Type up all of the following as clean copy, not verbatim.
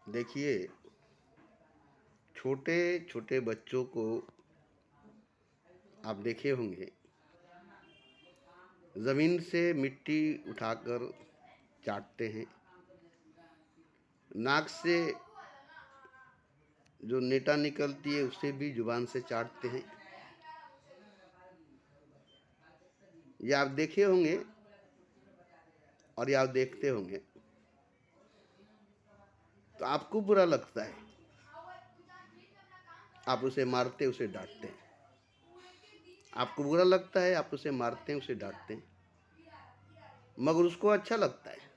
देखिए, छोटे छोटे बच्चों को आप देखे होंगे, ज़मीन से मिट्टी उठाकर चाटते हैं। नाक से जो नेटा निकलती है उसे भी जुबान से चाटते हैं। ये आप देखे होंगे और ये आप देखते होंगे, तो आपको बुरा लगता है। आप उसे मारते, उसे डांटते हैं। आपको बुरा लगता है, आप उसे मारते हैं, उसे डांटते हैं, मगर उसको अच्छा लगता है।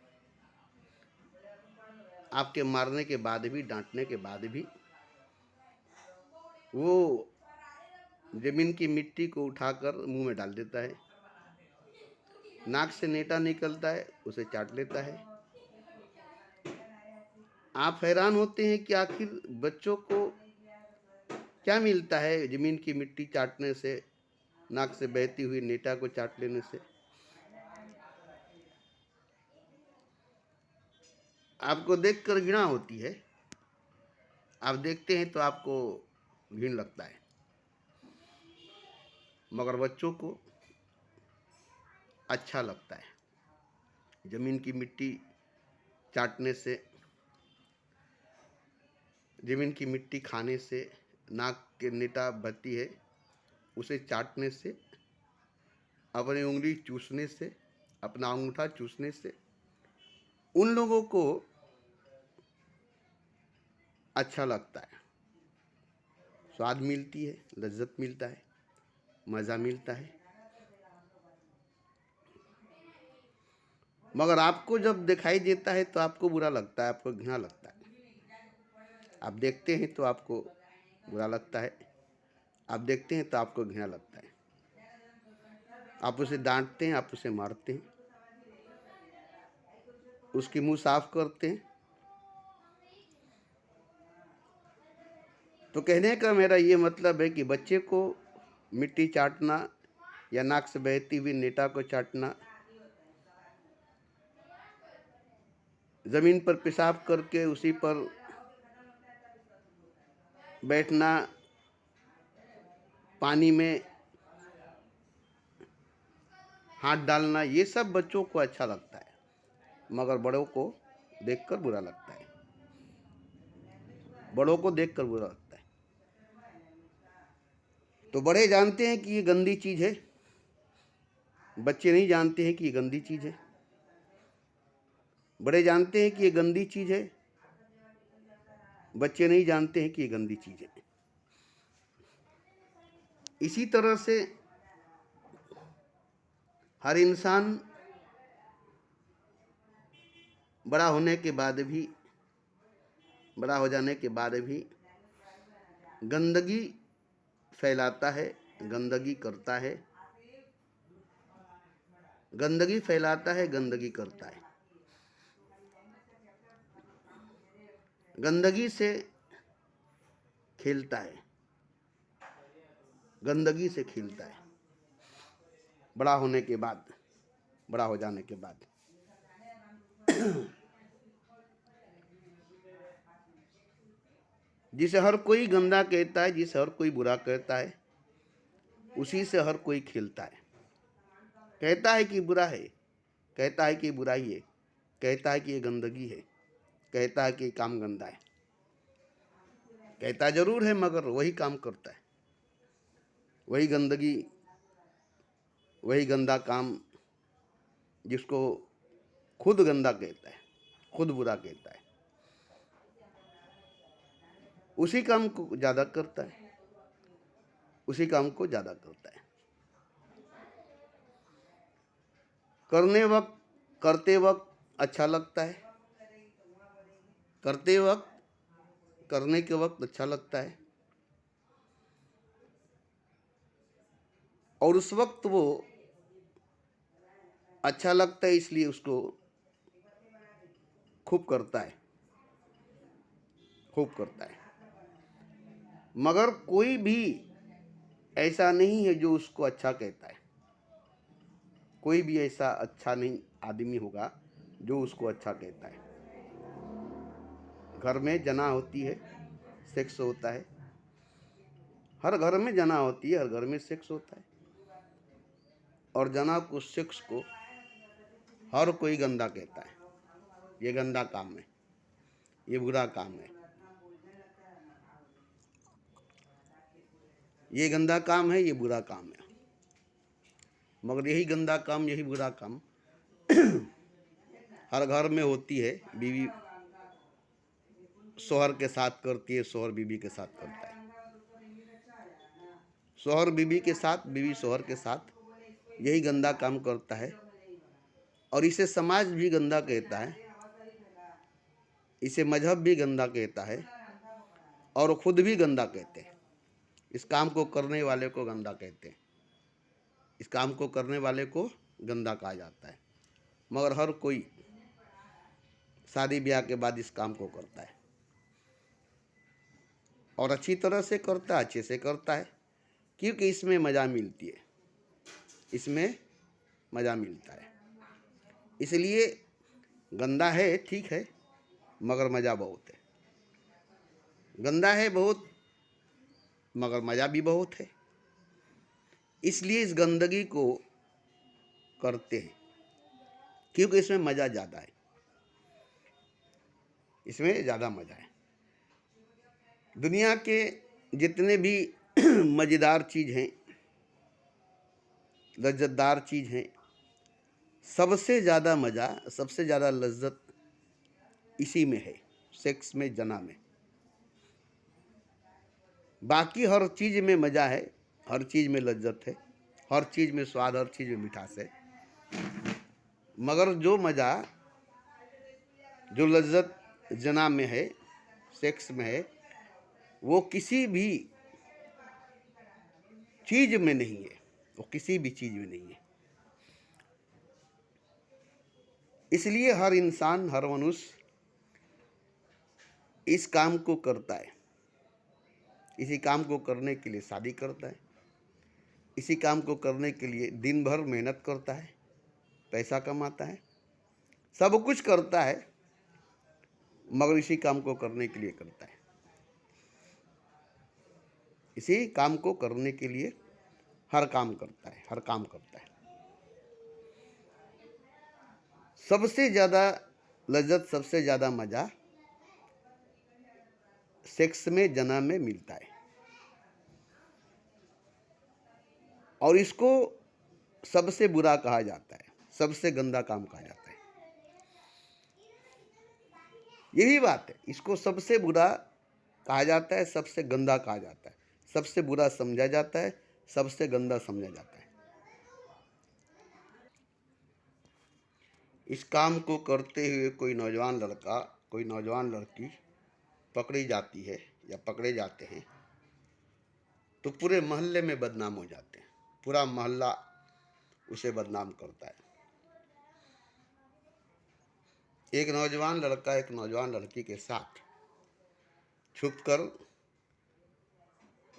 आपके मारने के बाद भी, डांटने के बाद भी वो जमीन की मिट्टी को उठाकर मुंह में डाल देता है। नाक से नेटा निकलता है, उसे चाट लेता है। आप हैरान होते हैं कि आखिर बच्चों को क्या मिलता है जमीन की मिट्टी चाटने से, नाक से बहती हुई नेटा को चाट लेने से। आपको देखकर घृणा होती है। आप देखते हैं तो आपको घिन लगता है, मगर बच्चों को अच्छा लगता है। जमीन की मिट्टी चाटने से, जमीन की मिट्टी खाने से, नाक के नेटा बहती है उसे चाटने से, अपनी उंगली चूसने से, अपना अंगूठा चूसने से उन लोगों को अच्छा लगता है। स्वाद मिलती है, लज्जत मिलता है, मज़ा मिलता है। मगर आपको जब दिखाई देता है तो आपको बुरा लगता है, आपको घृणा लगता है। आप देखते हैं तो आपको बुरा लगता है, आप देखते हैं तो आपको घृणा लगता है। आप उसे डांटते हैं, आप उसे मारते हैं, उसकी मुंह साफ करते हैं। तो कहने का मेरा ये मतलब है कि बच्चे को मिट्टी चाटना या नाक से बहती हुई नेटा को चाटना, ज़मीन पर पेशाब करके उसी पर बैठना, पानी में हाथ डालना, ये सब बच्चों को अच्छा लगता है, मगर बड़ों को देखकर बुरा लगता है। बड़ों को देखकर बुरा लगता है। तो बड़े जानते हैं कि ये गंदी चीज़ है, बच्चे नहीं जानते हैं कि ये गंदी चीज़ है। बड़े जानते हैं कि ये गंदी चीज़ है, बच्चे नहीं जानते हैं कि ये गंदी चीज़ है। इसी तरह से हर इंसान बड़ा होने के बाद भी, बड़ा हो जाने के बाद भी गंदगी फैलाता है, गंदगी करता है, गंदगी फैलाता है, गंदगी करता है। गंदगी से खेलता है, गंदगी से खेलता है। बड़ा होने के बाद, बड़ा हो जाने के बाद जिसे हर कोई गंदा कहता है, जिसे हर कोई बुरा कहता है, उसी से हर कोई खेलता है। कहता है कि बुरा है, कहता है कि बुराई है, कहता है कि ये गंदगी है, कहता है कि ये काम गंदा है। कहता जरूर है मगर वही काम करता है, वही गंदगी, वही गंदा काम जिसको खुद गंदा कहता है, खुद बुरा कहता है, उसी काम को ज़्यादा करता है, उसी काम को ज़्यादा करता है। करने वक्त, करते वक्त अच्छा लगता है, करते वक्त, करने के वक्त अच्छा लगता है, और उस वक्त वो अच्छा लगता है इसलिए उसको खूब करता है, खूब करता है। मगर कोई भी ऐसा नहीं है जो उसको अच्छा कहता है। कोई भी ऐसा अच्छा नहीं आदमी होगा जो उसको अच्छा कहता है। घर में जना होती है, सेक्स होता है। हर घर में जना होती है, हर घर में सेक्स होता है। और जना को, सेक्स को हर कोई गंदा कहता है। ये गंदा काम है, ये बुरा काम है, ये गंदा काम है, ये बुरा काम है। मगर यही गंदा काम, यही बुरा काम हर घर में होती है। बीवी शौहर के साथ करती है, शौहर बीवी के साथ करता है, शौहर बीवी के साथ, बीवी शौहर के साथ यही गंदा काम करता है। और इसे समाज भी गंदा कहता है, इसे मजहब भी गंदा कहता है, और खुद भी गंदा कहते हैं। इस काम को करने वाले को गंदा कहते हैं, इस काम को करने वाले को गंदा कहा जाता है। मगर हर कोई शादी ब्याह के बाद इस काम को करता है, और अच्छी तरह से करता है, अच्छे से करता है, क्योंकि इसमें मज़ा मिलती है, इसमें मज़ा मिलता है। इसलिए गंदा है, ठीक है, मगर मज़ा बहुत है। गंदा है बहुत, मगर मज़ा भी बहुत है। इसलिए इस गंदगी को करते हैं, क्योंकि इसमें मज़ा ज़्यादा है, इसमें ज़्यादा मज़ा है। दुनिया के जितने भी मज़ेदार चीज़ हैं, लज्जतदार चीज़ हैं, सबसे ज़्यादा मज़ा, सबसे ज़्यादा लज्जत इसी में है, सेक्स में, जना में। बाकी हर चीज़ में मज़ा है, हर चीज़ में लज्जत है, हर चीज़ में स्वाद, हर चीज़ में मिठास है। मगर जो मज़ा, जो लज्जत जना में है, सेक्स में है, वो किसी भी चीज़ में नहीं है, वो किसी भी चीज़ में नहीं है। इसलिए हर इंसान, हर मनुष्य इस काम को करता है। इसी काम को करने के लिए शादी करता है, इसी काम को करने के लिए दिन भर मेहनत करता है, पैसा कमाता है, सब कुछ करता है, मगर इसी काम को करने के लिए करता है। इसी काम को करने के लिए हर काम करता है, हर काम करता है। सबसे ज़्यादा लज्जत, सबसे ज़्यादा मज़ा सेक्स में, जना में मिलता है। और इसको सबसे बुरा कहा जाता है, सबसे गंदा काम कहा जाता है। यही बात है, इसको सबसे बुरा कहा जाता है, सबसे गंदा कहा जाता है, सबसे बुरा समझा जाता है, सबसे गंदा समझा जाता है। इस काम को करते हुए कोई नौजवान लड़का, कोई नौजवान लड़की पकड़ी जाती है या पकड़े जाते हैं, तो पूरे मोहल्ले में बदनाम हो जाते हैं, पूरा मोहल्ला उसे बदनाम करता है। एक नौजवान लड़का एक नौजवान लड़की के साथ छुपकर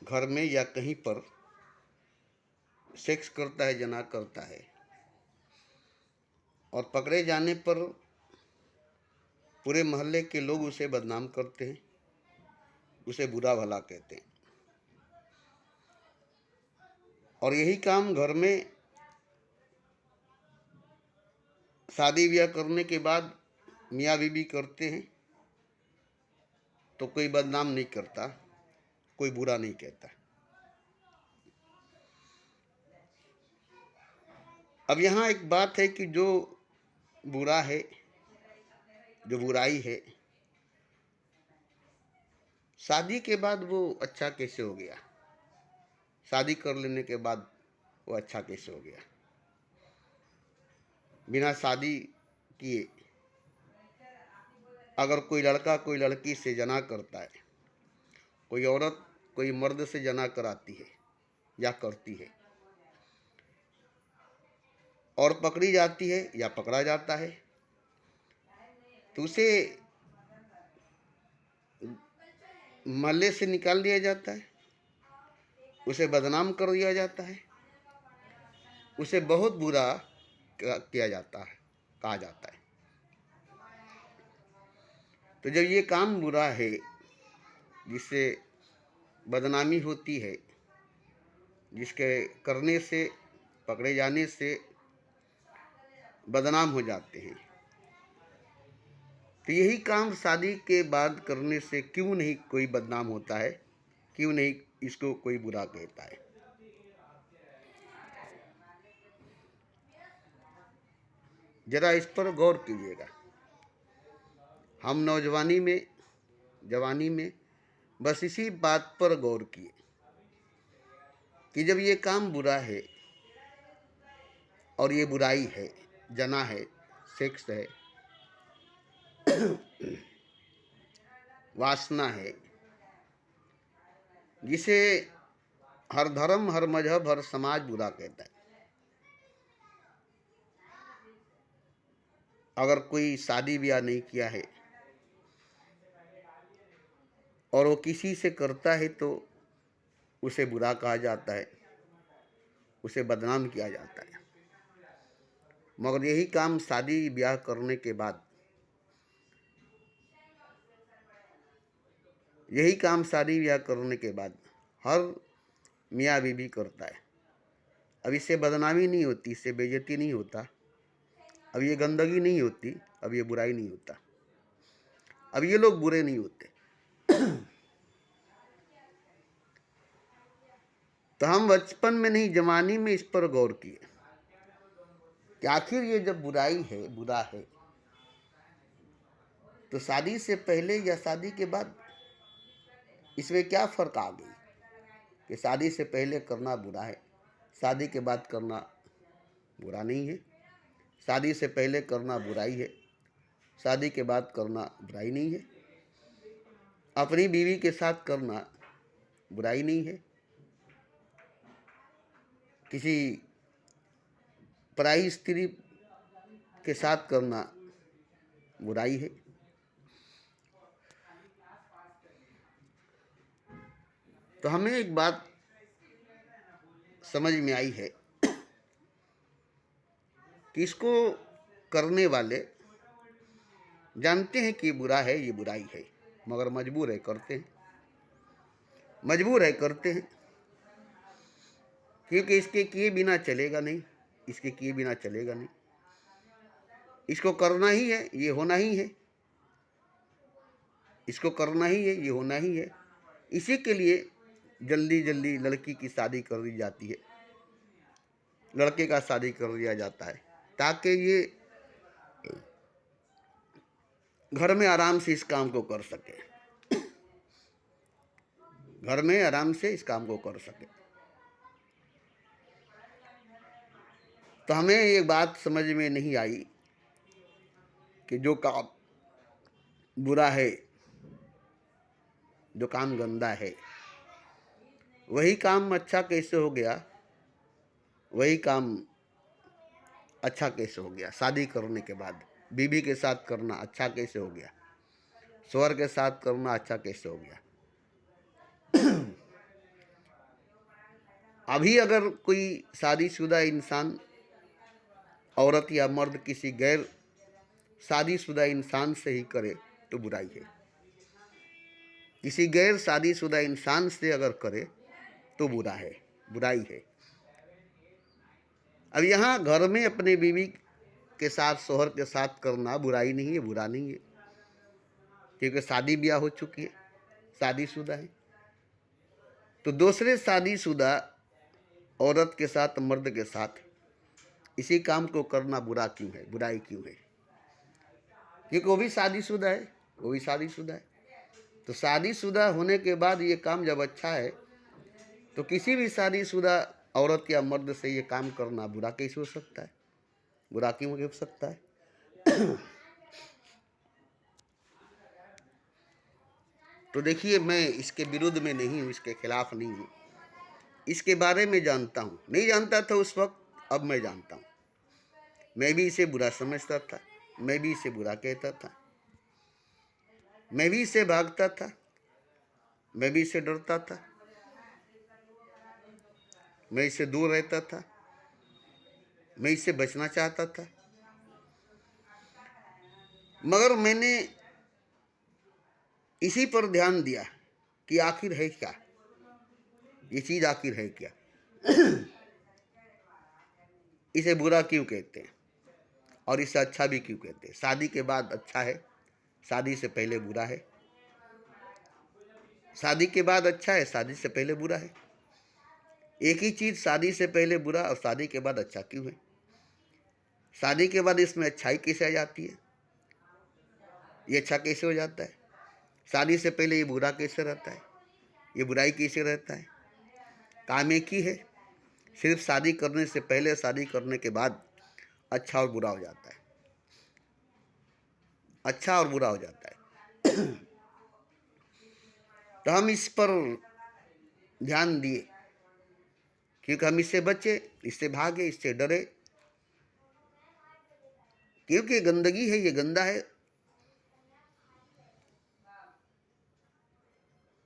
घर में या कहीं पर सेक्स करता है, जना करता है, और पकड़े जाने पर पूरे मोहल्ले के लोग उसे बदनाम करते हैं, उसे बुरा भला कहते हैं। और यही काम घर में शादी ब्याह करने के बाद मियाँ बीवी करते हैं, तो कोई बदनाम नहीं करता, कोई बुरा नहीं कहता। अब यहाँ एक बात है कि जो बुरा है, जो बुराई है, शादी के बाद वो अच्छा कैसे हो गया? शादी कर लेने के बाद वो अच्छा कैसे हो गया? बिना शादी किए अगर कोई लड़का कोई लड़की से जना करता है, कोई औरत कोई मर्द से जना कराती है या करती है, और पकड़ी जाती है या पकड़ा जाता है, तो उसे मोहल्ले से निकाल दिया जाता है, उसे बदनाम कर दिया जाता है, उसे बहुत बुरा किया जाता है, कहा जाता है। तो जब ये काम बुरा है, जिससे बदनामी होती है, जिसके करने से, पकड़े जाने से बदनाम हो जाते हैं, तो यही काम शादी के बाद करने से क्यों नहीं कोई बदनाम होता है, क्यों नहीं इसको कोई बुरा कहता है? जरा इस पर गौर कीजिएगा। हम जवानी में बस इसी बात पर गौर किए कि जब ये काम बुरा है और ये बुराई है, जना है, सेक्स है, वासना है, जिसे हर धर्म, हर मजहब, हर समाज बुरा कहता है। अगर कोई शादी ब्याह नहीं किया है और वो किसी से करता है तो उसे बुरा कहा जाता है, उसे बदनाम किया जाता है। मगर यही काम शादी ब्याह करने के बाद, यही काम शादी ब्याह करने के बाद हर मियाँ बीवी करता है। अब इससे बदनामी नहीं होती, इससे बेइज्जती नहीं होता, अब ये गंदगी नहीं होती, अब ये बुराई नहीं होता, अब ये लोग बुरे नहीं होते। तो हम बचपन में नहीं, जवानी में इस पर गौर किए कि आखिर ये जब बुराई है, बुरा है, तो शादी से पहले या शादी के बाद इसमें क्या फर्क आ गई कि शादी से पहले करना बुरा है, शादी के बाद करना बुरा नहीं है, शादी से पहले करना बुराई है, शादी के बाद करना बुराई नहीं है, अपनी बीवी के साथ करना बुराई नहीं है, किसी पराई स्त्री के साथ करना बुराई है। तो हमें एक बात समझ में आई है कि इसको करने वाले जानते हैं कि बुरा है, ये बुराई है, मगर मजबूर है, करते हैं, मजबूर है, करते हैं, क्योंकि इसके किए बिना चलेगा नहीं, इसके किए बिना चलेगा नहीं, इसको करना ही है, ये होना ही है, इसको करना ही है, ये होना ही है। इसी के लिए जल्दी जल्दी लड़की की शादी कर दी जाती है, लड़के का शादी कर दिया जाता है, ताकि ये घर में आराम से इस काम को कर सके, घर में आराम से इस काम को कर सके। तो हमें ये बात समझ में नहीं आई कि जो काम बुरा है, जो काम गंदा है, वही काम अच्छा कैसे हो गया, वही काम अच्छा कैसे हो गया। शादी करने के बाद बीवी के साथ करना अच्छा कैसे हो गया, शौहर के साथ करना अच्छा कैसे हो गया। अभी अगर कोई शादीशुदा इंसान, औरत या मर्द, किसी गैर शादीशुदा इंसान से ही करे तो बुराई है, किसी गैर शादीशुदा इंसान से अगर करे तो बुरा है, बुराई है। अब यहाँ घर में अपने बीवी के साथ, शौहर के साथ करना बुराई नहीं है, बुरा नहीं है, क्योंकि शादी ब्याह हो चुकी है, शादीशुदा है। तो दूसरे शादीशुदा औरत के साथ, मर्द के साथ इसी काम को करना बुरा क्यों है, बुराई क्यों है? क्योंकि वो भी शादीशुदा है, वो भी शादीशुदा है। तो शादीशुदा होने के बाद ये काम जब अच्छा है, तो किसी भी शादीशुदा औरत या मर्द से ये काम करना बुरा कैसे हो सकता है, बुरा क्यों हो सकता है? तो देखिए, मैं इसके विरुद्ध में नहीं हूँ, इसके खिलाफ नहीं हूँ, इसके बारे में जानता हूँ। नहीं जानता था उस वक्त, अब मैं जानता हूँ। मैं भी इसे बुरा समझता था, मैं भी इसे बुरा कहता था, मैं भी इसे भागता था, मैं भी इसे डरता था, मैं इससे दूर रहता था, मैं इससे बचना चाहता था। मगर मैंने इसी पर ध्यान दिया कि आखिर है क्या, ये चीज़ आखिर है क्या, इसे बुरा क्यों कहते हैं और इसे अच्छा भी क्यों कहते हैं। शादी के बाद अच्छा है, शादी से पहले बुरा है। शादी के बाद अच्छा है, शादी से पहले बुरा है। एक ही चीज़ शादी से पहले बुरा और शादी के बाद अच्छा क्यों है। शादी के बाद इसमें अच्छाई कैसे आ जाती है, ये अच्छा कैसे हो जाता है। शादी से पहले ये बुरा कैसे रहता है, ये बुराई कैसे रहता है। काम एक ही है, सिर्फ शादी करने से पहले शादी करने के बाद अच्छा और बुरा हो जाता है, अच्छा और बुरा हो जाता है। तो हम इस पर ध्यान दिए क्योंकि हम इससे बचे, इससे भागे, इससे डरे, क्योंकि गंदगी है, ये गंदा है।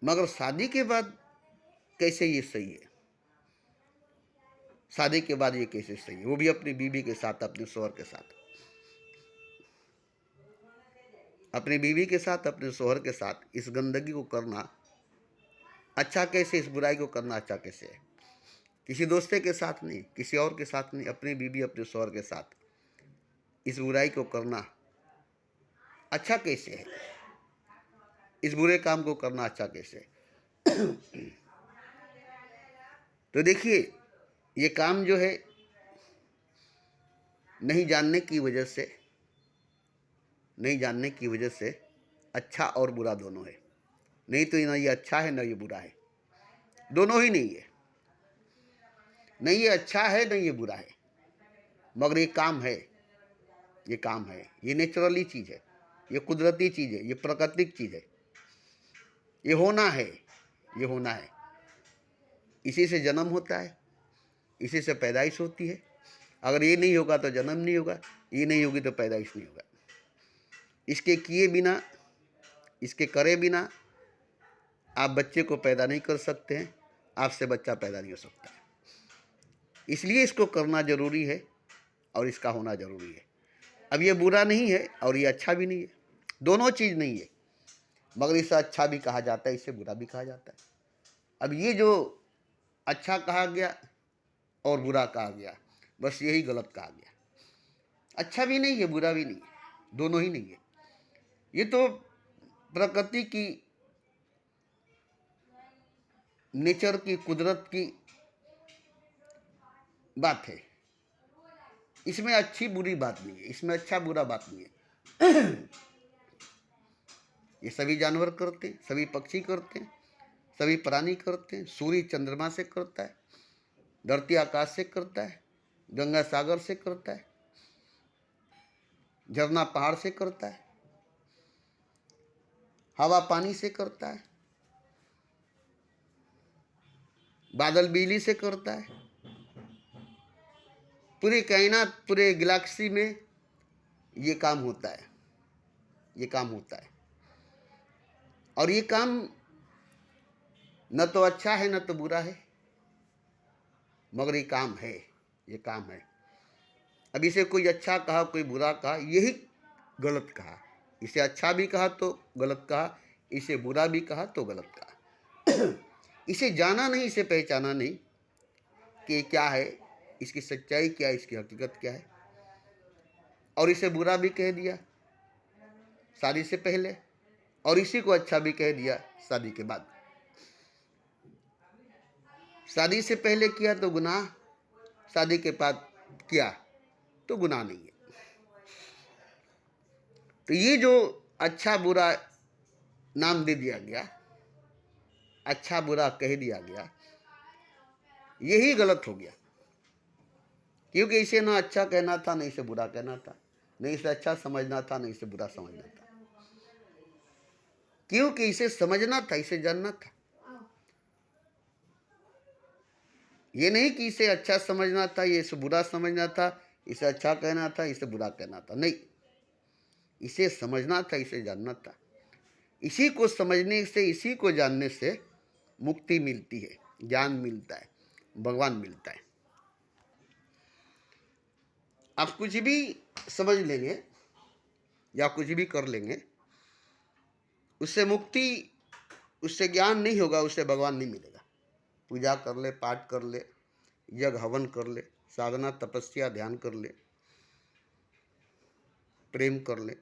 मगर शादी के बाद कैसे ये सही है, शादी के बाद ये कैसे सही है, वो भी अपनी बीवी के साथ, अपने शौहर के साथ, अपनी बीवी के साथ, अपने शौहर के साथ इस गंदगी को करना अच्छा कैसे, इस बुराई को करना अच्छा कैसे है। किसी दोस्ते के साथ नहीं, किसी और के साथ नहीं, अपनी बीवी अपने शौहर के साथ इस बुराई को करना अच्छा कैसे है, इस बुरे काम को करना अच्छा कैसे है। तो देखिए, ये काम जो है नहीं जानने की वजह से, नहीं जानने की वजह से अच्छा और बुरा दोनों है। नहीं तो ना ये अच्छा है ना ये बुरा है, दोनों ही नहीं है। नहीं ये अच्छा है नहीं ये बुरा है, मगर ये काम है, ये काम है, ये नेचुरली चीज़ है, ये कुदरती चीज़ है, ये प्राकृतिक चीज़ है, ये होना है, ये होना है। इसी से जन्म होता है, इसी से पैदाइश होती है। अगर ये नहीं होगा तो जन्म नहीं होगा, ये नहीं होगी तो पैदाइश नहीं होगा। इसके किए बिना, इसके करे बिना आप बच्चे को पैदा नहीं कर सकते हैं, आपसे बच्चा पैदा नहीं हो सकता है। इसलिए इसको करना जरूरी है और इसका होना जरूरी है। अब ये बुरा नहीं है और ये अच्छा भी नहीं है, दोनों चीज़ नहीं है, मगर इसे अच्छा भी कहा जाता है, इसे बुरा भी कहा जाता है। अब ये जो अच्छा कहा गया और बुरा कहा गया, बस यही गलत कहा गया। अच्छा भी नहीं है, बुरा भी नहीं है, दोनों ही नहीं है। ये तो प्रकृति की, नेचर की, कुदरत की बात है। इसमें अच्छी बुरी बात नहीं है, इसमें अच्छा बुरा बात नहीं है। ये सभी जानवर करते हैं, सभी पक्षी करते हैं, सभी प्राणी करते हैं। सूर्य चंद्रमा से करता है, धरती आकाश से करता है, गंगा सागर से करता है, झरना पहाड़ से करता है, हवा पानी से करता है, बादल बिजली से करता है। पूरी कायनात, पूरे गैलेक्सी में ये काम होता है, ये काम होता है। और ये काम न तो अच्छा है न तो बुरा है, मगर ये काम है, ये काम है। अब इसे कोई अच्छा कहा, कोई बुरा कहा, यही गलत कहा। इसे अच्छा भी कहा तो गलत कहा, इसे बुरा भी कहा तो गलत कहा। इसे जाना नहीं, इसे पहचाना नहीं कि क्या है, इसकी सच्चाई क्या है, इसकी हकीकत क्या है। और इसे बुरा भी कह दिया शादी से पहले, और इसी को अच्छा भी कह दिया शादी के बाद। शादी से पहले किया तो गुनाह, शादी के बाद किया तो गुनाह नहीं है। तो ये जो अच्छा बुरा नाम दे दिया गया, अच्छा बुरा कह दिया गया, यही गलत हो गया। क्योंकि इसे ना अच्छा कहना था, नहीं इसे बुरा कहना था, नहीं इसे अच्छा समझना था, नहीं इसे बुरा समझना था। क्योंकि इसे समझना था, इसे जानना था। ये नहीं कि इसे अच्छा समझना था, ये इसे बुरा समझना था, इसे अच्छा कहना था, इसे बुरा कहना था। नहीं, इसे समझना था, इसे जानना था। इसी को समझने से, इसी को जानने से मुक्ति मिलती है, ज्ञान मिलता है, भगवान मिलता है। आप कुछ भी समझ लेंगे या कुछ भी कर लेंगे, उससे मुक्ति, उससे ज्ञान नहीं होगा, उससे भगवान नहीं मिलेगा। पूजा कर ले, पाठ कर ले, यज्ञ हवन कर ले, साधना तपस्या ध्यान कर ले, प्रेम कर ले,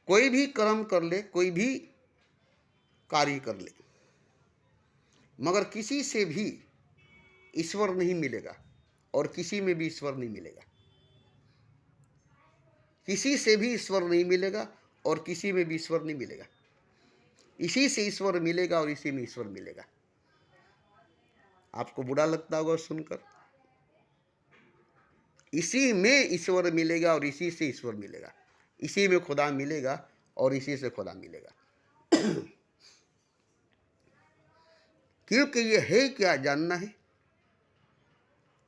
कोई भी कर्म कर ले, कोई भी कार्य कर ले, मगर किसी से भी ईश्वर नहीं मिलेगा और किसी में भी ईश्वर नहीं मिलेगा। किसी से भी ईश्वर नहीं मिलेगा और किसी में भी ईश्वर नहीं मिलेगा। इसी से ईश्वर मिलेगा और इसी में ईश्वर मिलेगा। आपको बुरा लगता होगा सुनकर, इसी में ईश्वर मिलेगा और इसी से ईश्वर मिलेगा, इसी में खुदा मिलेगा और इसी से खुदा मिलेगा। क्योंकि ये है क्या जानना है,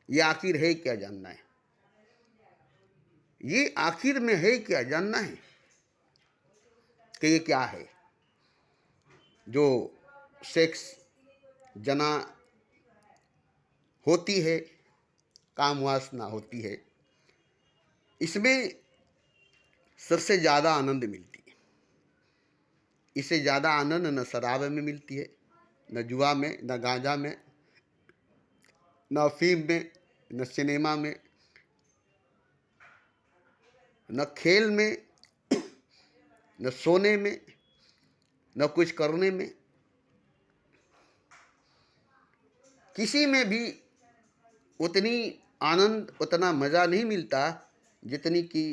ये आखिर है क्या जानना है, ये आखिर में है क्या जानना है कि ये क्या है। जो सेक्स जना होती है, काम वासना होती है, इसमें सबसे ज़्यादा आनंद मिलती है। इससे ज़्यादा आनंद न शराब में मिलती है, न जुआ में, न गांजा में, न अफीम में, न सिनेमा में, न खेल में, न सोने में, न कुछ करने में। किसी में भी उतनी आनंद, उतना मज़ा नहीं मिलता जितनी कि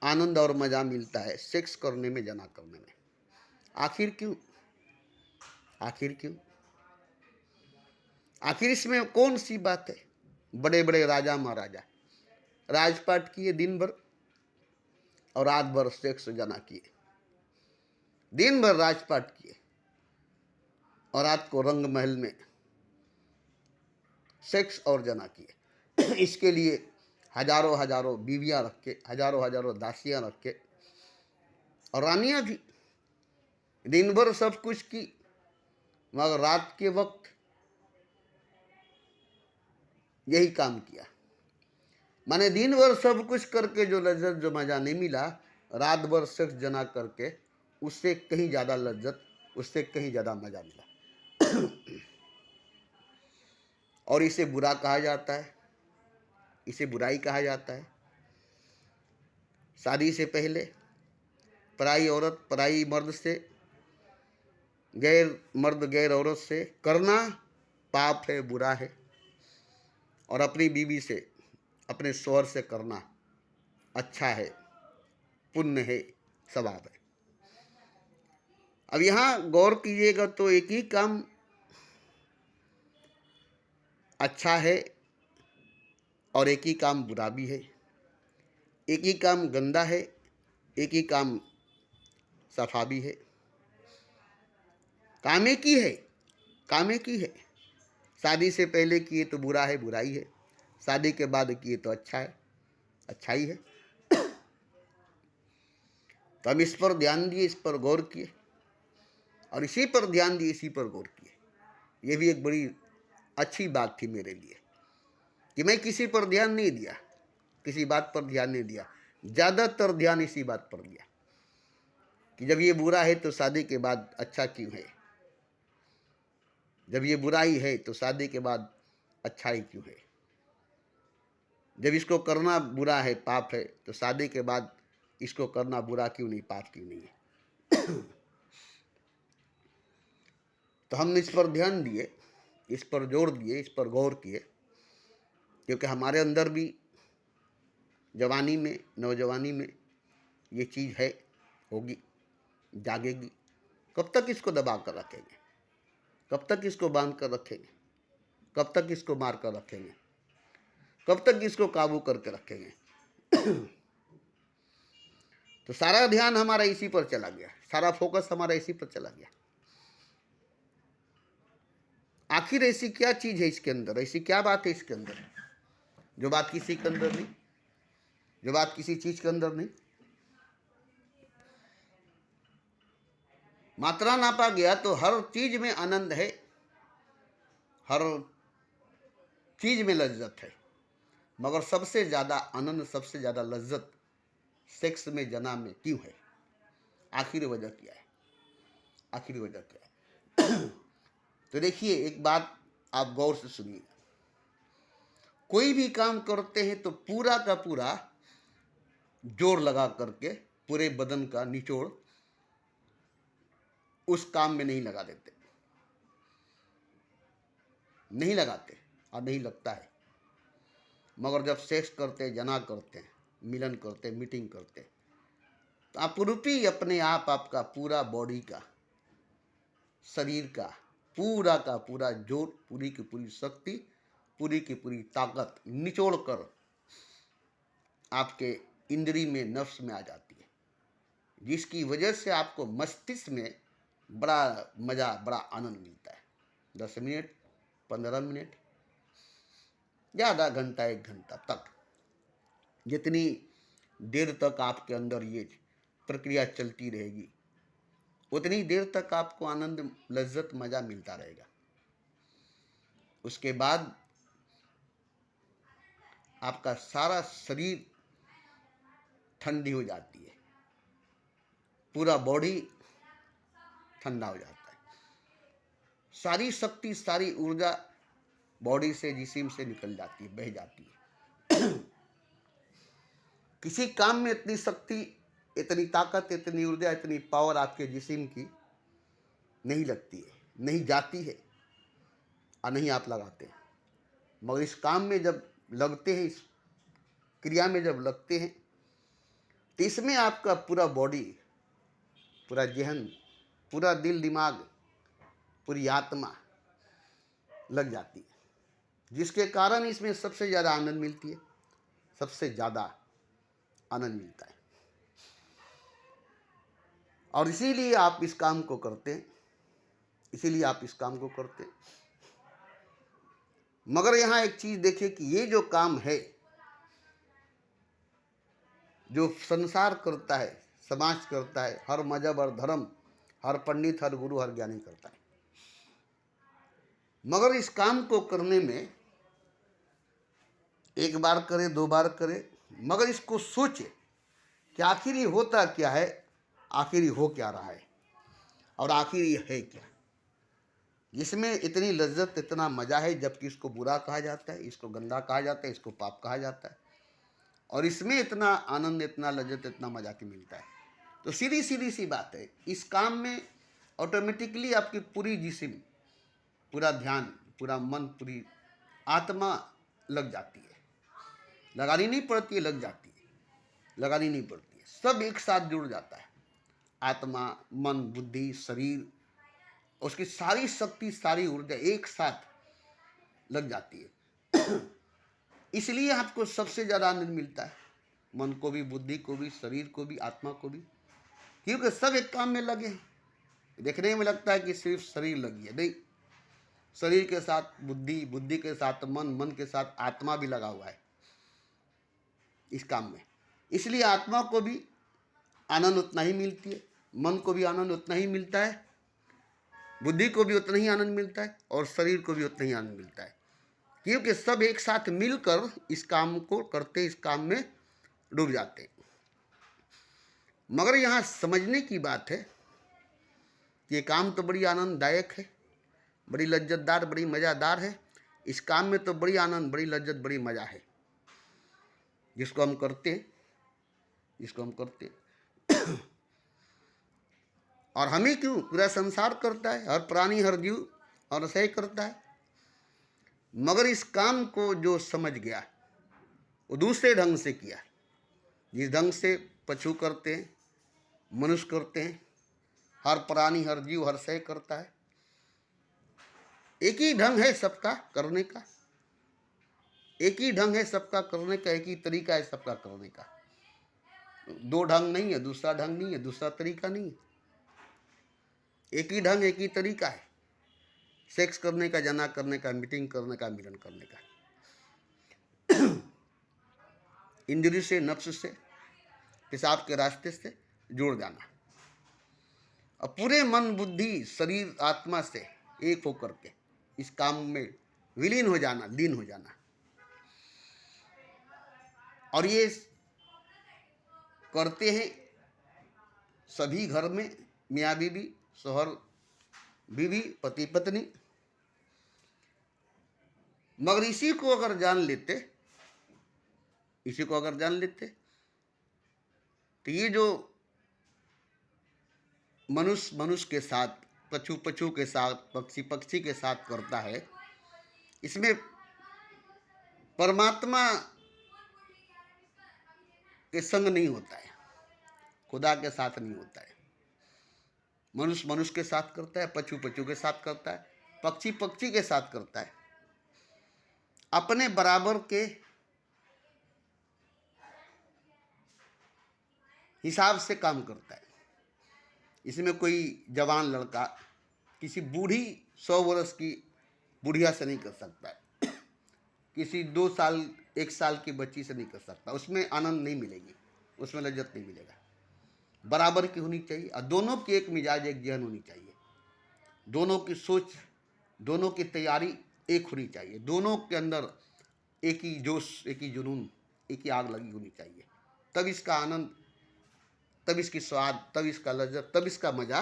आनंद और मज़ा मिलता है सेक्स करने में, जना करने में। आखिर क्यों? आखिर क्यों? आखिर इसमें कौन सी बात है? बड़े बड़े राजा महाराजा राजपाट किए दिन भर और रात भर सेक्स जना किए, दिन भर राजपाट किए और रात को रंग महल में सेक्स और जना किए। इसके लिए हजारों हजारों बीवियां रख के, हजारों हजारों दासियां रख के, और रानियां भी दिन भर सब कुछ की, मगर रात के वक्त यही काम किया। माने दिन भर सब कुछ करके जो लज्जत, जो मजा नहीं मिला, रात भर सेक्स जना करके उससे कहीं ज्यादा लज्जत, उससे कहीं ज्यादा मजा मिला। और इसे बुरा कहा जाता है, इसे बुराई कहा जाता है। शादी से पहले पराई औरत पराई मर्द से, गैर मर्द गैर औरत से करना पाप है, बुरा है। और अपनी बीवी से, अपने शौहर से करना अच्छा है, पुण्य है, सवाब है। अब यहाँ गौर कीजिएगा तो एक ही काम अच्छा है और एक ही काम बुरा भी है। एक ही काम गंदा है, एक ही काम सफा भी है। काम एक ही है, काम एक ही है। शादी से पहले किए तो बुरा है, बुराई है। शादी के बाद किए तो अच्छा है, अच्छाई है। तो हम इस पर ध्यान दिए, इस पर गौर किए और इसी पर ध्यान दिए, इसी पर गौर किए। ये भी एक बड़ी अच्छी बात थी मेरे लिए कि मैं किसी पर ध्यान नहीं दिया, किसी बात पर ध्यान नहीं दिया। ज़्यादातर ध्यान इसी बात पर दिया कि जब ये बुरा है तो शादी के बाद अच्छा क्यों है, जब ये बुराई है तो शादी के बाद अच्छाई क्यों है, जब इसको करना बुरा है, पाप है, तो शादी के बाद इसको करना बुरा क्यों नहीं, पाप क्यों नहीं है। तो हमने इस पर ध्यान दिए, इस पर जोर दिए, इस पर गौर किए, क्योंकि हमारे अंदर भी जवानी में, नौजवानी में ये चीज़ है, होगी, जागेगी। कब तक इसको दबा कर रखेंगे, कब तक इसको बांध कर रखेंगे, कब तक इसको मार कर रखेंगे, कब तक इसको काबू करके रखेंगे। तो सारा ध्यान हमारा इसी पर चला गया, सारा फोकस हमारा इसी पर चला गया। आखिर ऐसी क्या चीज है इसके अंदर, ऐसी क्या बात है इसके अंदर जो बात किसी के अंदर नहीं, जो बात किसी चीज के अंदर नहीं। मात्रा नापा गया तो हर चीज में आनंद है, हर चीज में लज्जत है, मगर सबसे ज्यादा आनंद, सबसे ज्यादा लज्जत सेक्स में, जना में क्यों है? आखिरी वजह क्या है, आखिरी वजह क्या है। तो देखिए, एक बात आप गौर से सुनिए, कोई भी काम करते हैं तो पूरा का पूरा जोर लगा करके पूरे बदन का निचोड़ उस काम में नहीं लगा देते, नहीं लगाते और नहीं लगता है। मगर जब सेक्स करते, जना करते हैं, मिलन करते, मीटिंग करते, तो अपरूपी अपने आप आपका पूरा बॉडी का, शरीर का पूरा जोर, पूरी की पूरी शक्ति, पूरी की पूरी ताकत निचोड़ कर आपके इंद्री में, नफ्स में आ जाती है, जिसकी वजह से आपको मस्तिष्क में बड़ा मज़ा, बड़ा आनंद मिलता है। 10 मिनट, 15 मिनट या आधा घंटा, 1 घंटा तक, जितनी देर तक आपके अंदर ये प्रक्रिया चलती रहेगी, उतनी देर तक आपको आनंद, लज्जत, मज़ा मिलता रहेगा। उसके बाद आपका सारा शरीर ठंडी हो जाती है, पूरा बॉडी ठंडा हो जाता है, सारी शक्ति, सारी ऊर्जा बॉडी से, जिस्म से निकल जाती है, बह जाती है। किसी काम में इतनी शक्ति, इतनी ताकत, इतनी ऊर्जा, इतनी पावर आपके जिस्म की नहीं लगती है, नहीं जाती है और नहीं आप लगाते हैं। मगर इस काम में जब लगते हैं, इस क्रिया में जब लगते हैं, तो इसमें आपका पूरा बॉडी, पूरा जहन, पूरा दिल दिमाग, पूरी आत्मा लग जाती है, जिसके कारण इसमें सबसे ज़्यादा आनंद मिलती है, सबसे ज़्यादा आनंद मिलता है। और इसीलिए आप इस काम को करते हैं, इसीलिए आप इस काम को करते हैं। मगर यहाँ एक चीज़ देखिए कि ये जो काम है, जो संसार करता है, समाज करता है, हर मजहब, हर धर्म, हर पंडित, हर गुरु, हर ज्ञानी करता है, मगर इस काम को करने में एक बार करे, 2 बार करे, मगर इसको सोचे कि आखिर ये होता क्या है, आखिर ये हो क्या रहा है, और आखिर ये है क्या। इसमें इतनी लज्जत, इतना मज़ा है, जबकि इसको बुरा कहा जाता है, इसको गंदा कहा जाता है, इसको पाप कहा जाता है, और इसमें इतना आनंद, इतना लज्जत, इतना मज़ा की मिलता है। तो सीधी सीधी सी बात है, इस काम में ऑटोमेटिकली आपकी पूरी जिस्म, पूरा ध्यान, पूरा मन, पूरी आत्मा लग जाती है। लगानी नहीं पड़ती है, लग जाती है, लगानी नहीं पड़ती है, सब एक साथ जुड़ जाता है। आत्मा, मन, बुद्धि, शरीर, उसकी सारी शक्ति, सारी ऊर्जा एक साथ लग जाती है। इसलिए आपको सबसे ज़्यादा आनंद मिलता है, मन को भी, बुद्धि को भी, शरीर को भी, आत्मा को भी, क्योंकि सब एक काम में लगे हैं। देखने में लगता है कि सिर्फ शरीर लगी है, नहीं, शरीर के साथ बुद्धि, बुद्धि के साथ मन, मन के साथ आत्मा भी लगा हुआ है इस काम में। इसलिए आत्मा को भी आनंद उतना ही मिलती है, मन को भी आनंद उतना ही मिलता है, बुद्धि को भी उतना ही आनंद मिलता है, और शरीर को भी उतना ही आनंद मिलता है, क्योंकि सब एक साथ मिलकर इस काम को करते, इस काम में डूब जाते हैं। मगर यहाँ समझने की बात है कि ये काम तो बड़ी आनंददायक है, बड़ी लज्जतदार, बड़ी मज़ेदार है। इस काम में तो बड़ी आनंद, बड़ी लज्जत, बड़ी मज़ा है, जिसको हम करते हैं, जिसको हम करते हैं। और हमें क्यों, पूरा संसार करता है, हर प्राणी, हर जीव और ऐसा ही करता है। मगर इस काम को जो समझ गया, वो दूसरे ढंग से किया। जिस ढंग से पशु करते हैं, मनुष्य करते हैं, हर प्राणी, हर जीव, हर शय करता है, एक ही ढंग है सबका करने का, एक ही ढंग है सबका करने का, एक ही तरीका है सबका करने का। 2 ढंग नहीं है, दूसरा ढंग नहीं है, दूसरा तरीका नहीं है, एक ही ढंग, एक ही तरीका है सेक्स करने का, जना करने का, मीटिंग करने का, मिलन करने का। इंद्रिय से, नफ्स से, पेशाब के रास्ते से जुड़ जाना, और पूरे मन, बुद्धि, शरीर, आत्मा से एक होकर के इस काम में विलीन हो जाना, लीन हो जाना। और ये करते हैं सभी घर में मियाँ बीवी, शौहर बीवी, पति पत्नी। मगर इसी को अगर जान लेते, इसी को अगर जान लेते तो ये जो मनुष्य मनुष्य के साथ, पशु पशु के साथ, पक्षी पक्षी के साथ करता है, इसमें परमात्मा के संग नहीं होता है, खुदा के साथ नहीं होता है। मनुष्य मनुष्य के साथ करता है, पशु पशु के साथ करता है, पक्षी पक्षी के साथ करता है। अपने बराबर के हिसाब से काम करता है। इसमें कोई जवान लड़का किसी बूढ़ी 100 वर्ष की बुढ़िया से नहीं कर सकता है, किसी 2 साल 1 साल की बच्ची से नहीं कर सकता। उसमें आनंद नहीं मिलेगी, उसमें लज्जत नहीं मिलेगा। बराबर की होनी चाहिए और दोनों की एक मिजाज, एक जहन होनी चाहिए। दोनों की सोच, दोनों की तैयारी एक होनी चाहिए। दोनों के अंदर एक ही जोश, एक ही जुनून, एक ही आग लगी होनी चाहिए। तब इसका आनंद, तब इसकी स्वाद, तब इसका लज्जत, तब इसका मजा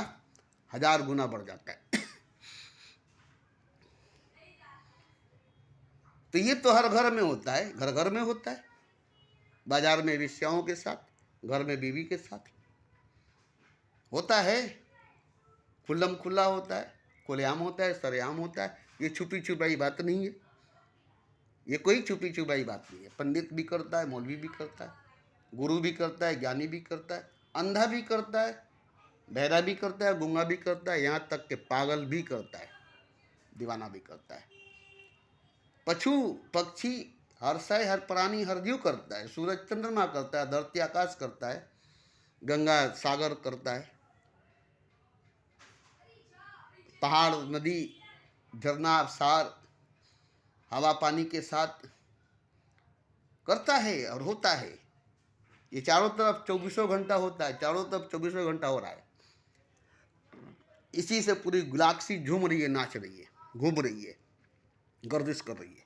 1000 गुना बढ़ जाता है। तो ये तो हर घर में होता है, घर घर में होता है। बाजार में वेश्याओं के साथ, घर में बीवी के साथ होता है। खुल्लम खुल्ला होता है, खुलेआम होता है, सरेआम होता है। ये छुपी छुपाई बात नहीं है, ये कोई छुपी छुपाई बात नहीं है। पंडित भी करता है, मौलवी भी करता है, गुरु भी करता है, ज्ञानी भी करता है, अंधा भी करता है, बहरा भी करता है, गूंगा भी करता है, यहाँ तक के पागल भी करता है, दीवाना भी करता है। पशु पक्षी, हर शय, हर प्राणी, हर जीव करता है। सूरज चंद्रमा करता है, धरती आकाश करता है, गंगा सागर करता है, पहाड़ नदी झरना अवसार हवा पानी के साथ करता है और होता है। ये चारों तरफ 24 घंटा होता है, चारों तरफ 24 घंटा हो रहा है। इसी से पूरी गैलेक्सी झूम रही है, नाच रही है, घूम रही है, गर्दिश कर रही है।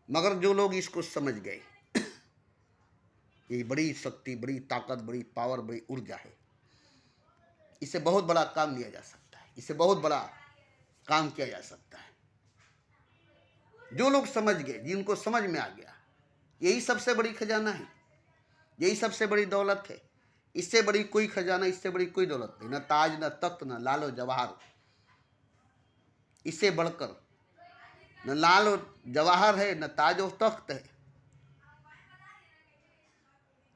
मगर जो लोग इसको समझ गए, ये बड़ी शक्ति, बड़ी ताकत, बड़ी पावर, बड़ी ऊर्जा है, इससे बहुत बड़ा काम लिया जा सकता है, इससे बहुत बड़ा काम किया जा सकता है। जो लोग समझ गए, जिनको समझ में आ गया, यही सबसे बड़ी खजाना है, यही सबसे बड़ी दौलत है। इससे बड़ी कोई खजाना, इससे बड़ी कोई दौलत नहीं। न ताज, न तख्त, न लालो जवाहर, इससे बढ़कर न लाल और जवाहर है, न ताज और तख्त है।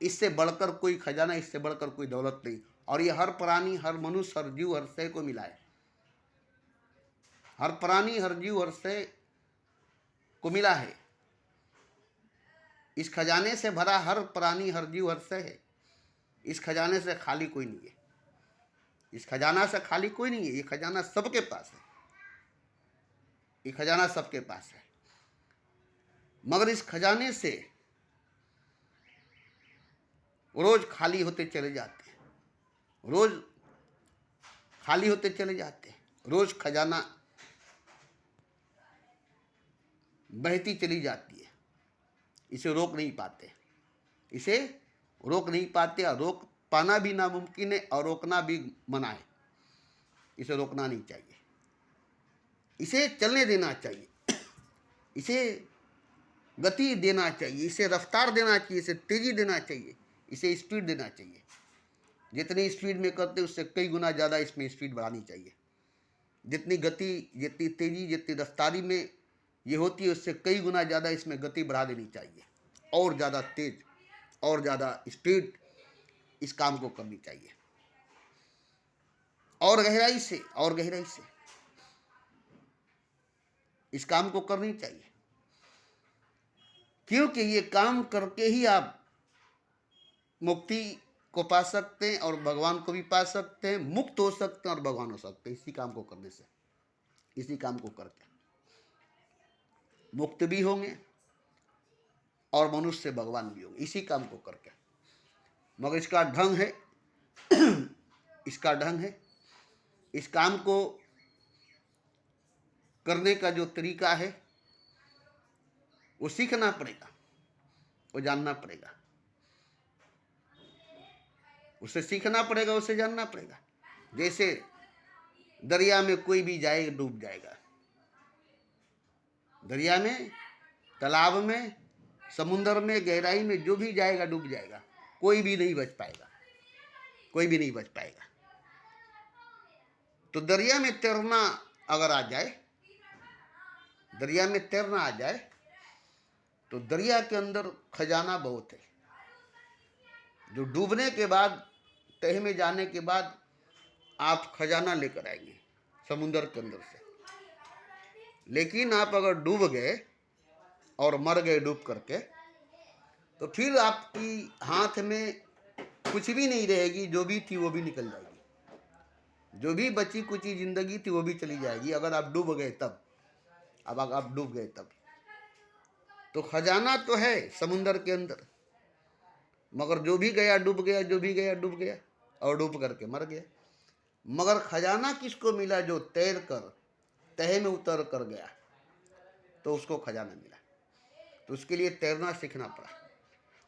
इससे बढ़कर कोई खजाना, इससे बढ़कर कोई दौलत नहीं। और ये हर प्राणी, हर मनुष्य, हर जीव, हर शय को मिला है। हर प्राणी, हर जीव, हर शय को मिला है। इस खजाने से भरा हर प्राणी, हर जीव, हर शय है। इस खजाने से खाली कोई नहीं है, इस खजाना से खाली कोई नहीं है। ये खजाना सबके पास है, ये खजाना सबके पास है। मगर इस खजाने से रोज खाली होते चले जाते हैं, रोज खाली होते चले जाते हैं। रोज खजाना बहती चली जाती है, इसे रोक नहीं पाते, इसे रोक नहीं पाते। और रोक पाना भी नामुमकिन है और रोकना भी मना है। इसे रोकना नहीं चाहिए, इसे चलने देना चाहिए, इसे गति देना चाहिए, इसे रफ्तार देना चाहिए, इसे तेजी देना चाहिए, इसे स्पीड देना चाहिए। जितनी स्पीड में करते उससे कई गुना ज़्यादा इसमें स्पीड बढ़ानी चाहिए। जितनी गति, जितनी तेजी, जितनी रफ्तारी में ये होती है, उससे कई गुना ज़्यादा इसमें गति बढ़ा देनी चाहिए। और ज़्यादा तेज और ज़्यादा स्पीड इस काम को करनी चाहिए, और गहराई से, और गहराई से इस काम को करनी चाहिए। क्योंकि ये काम करके ही आप मुक्ति को पा सकते हैं और भगवान को भी पा सकते हैं, मुक्त हो सकते हैं और भगवान हो सकते हैं। इसी काम को करने से, इसी काम को करके मुक्त भी होंगे और मनुष्य से भगवान भी होंगे, इसी काम को करके। मगर इसका ढंग है, इसका ढंग है, इस काम को करने का जो तरीका है वो सीखना पड़ेगा, वो जानना पड़ेगा, उसे सीखना पड़ेगा, उसे जानना पड़ेगा। जैसे दरिया में कोई भी जाए डूब जाएगा, दरिया में, तालाब में, समुद्र में, गहराई में जो भी जाएगा डूब जाएगा, कोई भी नहीं बच पाएगा, कोई भी नहीं बच पाएगा। तो दरिया में तैरना अगर आ जाए, दरिया में तैरना आ जाए, तो दरिया के अंदर खजाना बहुत है, जो डूबने के बाद, तह में जाने के बाद आप खजाना लेकर आएंगे समुद्र के अंदर से। लेकिन आप अगर डूब गए और मर गए डूब करके, तो फिर आपकी हाथ में कुछ भी नहीं रहेगी, जो भी थी वो भी निकल जाएगी, जो भी बची कुची जिंदगी थी वो भी चली जाएगी, अगर आप डूब गए तब। अब आप डूब गए तब तो खजाना तो है समुद्र के अंदर, मगर जो भी गया डूब गया, जो भी गया डूब गया और डूब करके मर गया। मगर खजाना किसको मिला? जो तैर कर तह में उतर कर गया, तो उसको खजाना मिला। तो उसके लिए तैरना सीखना पड़ा,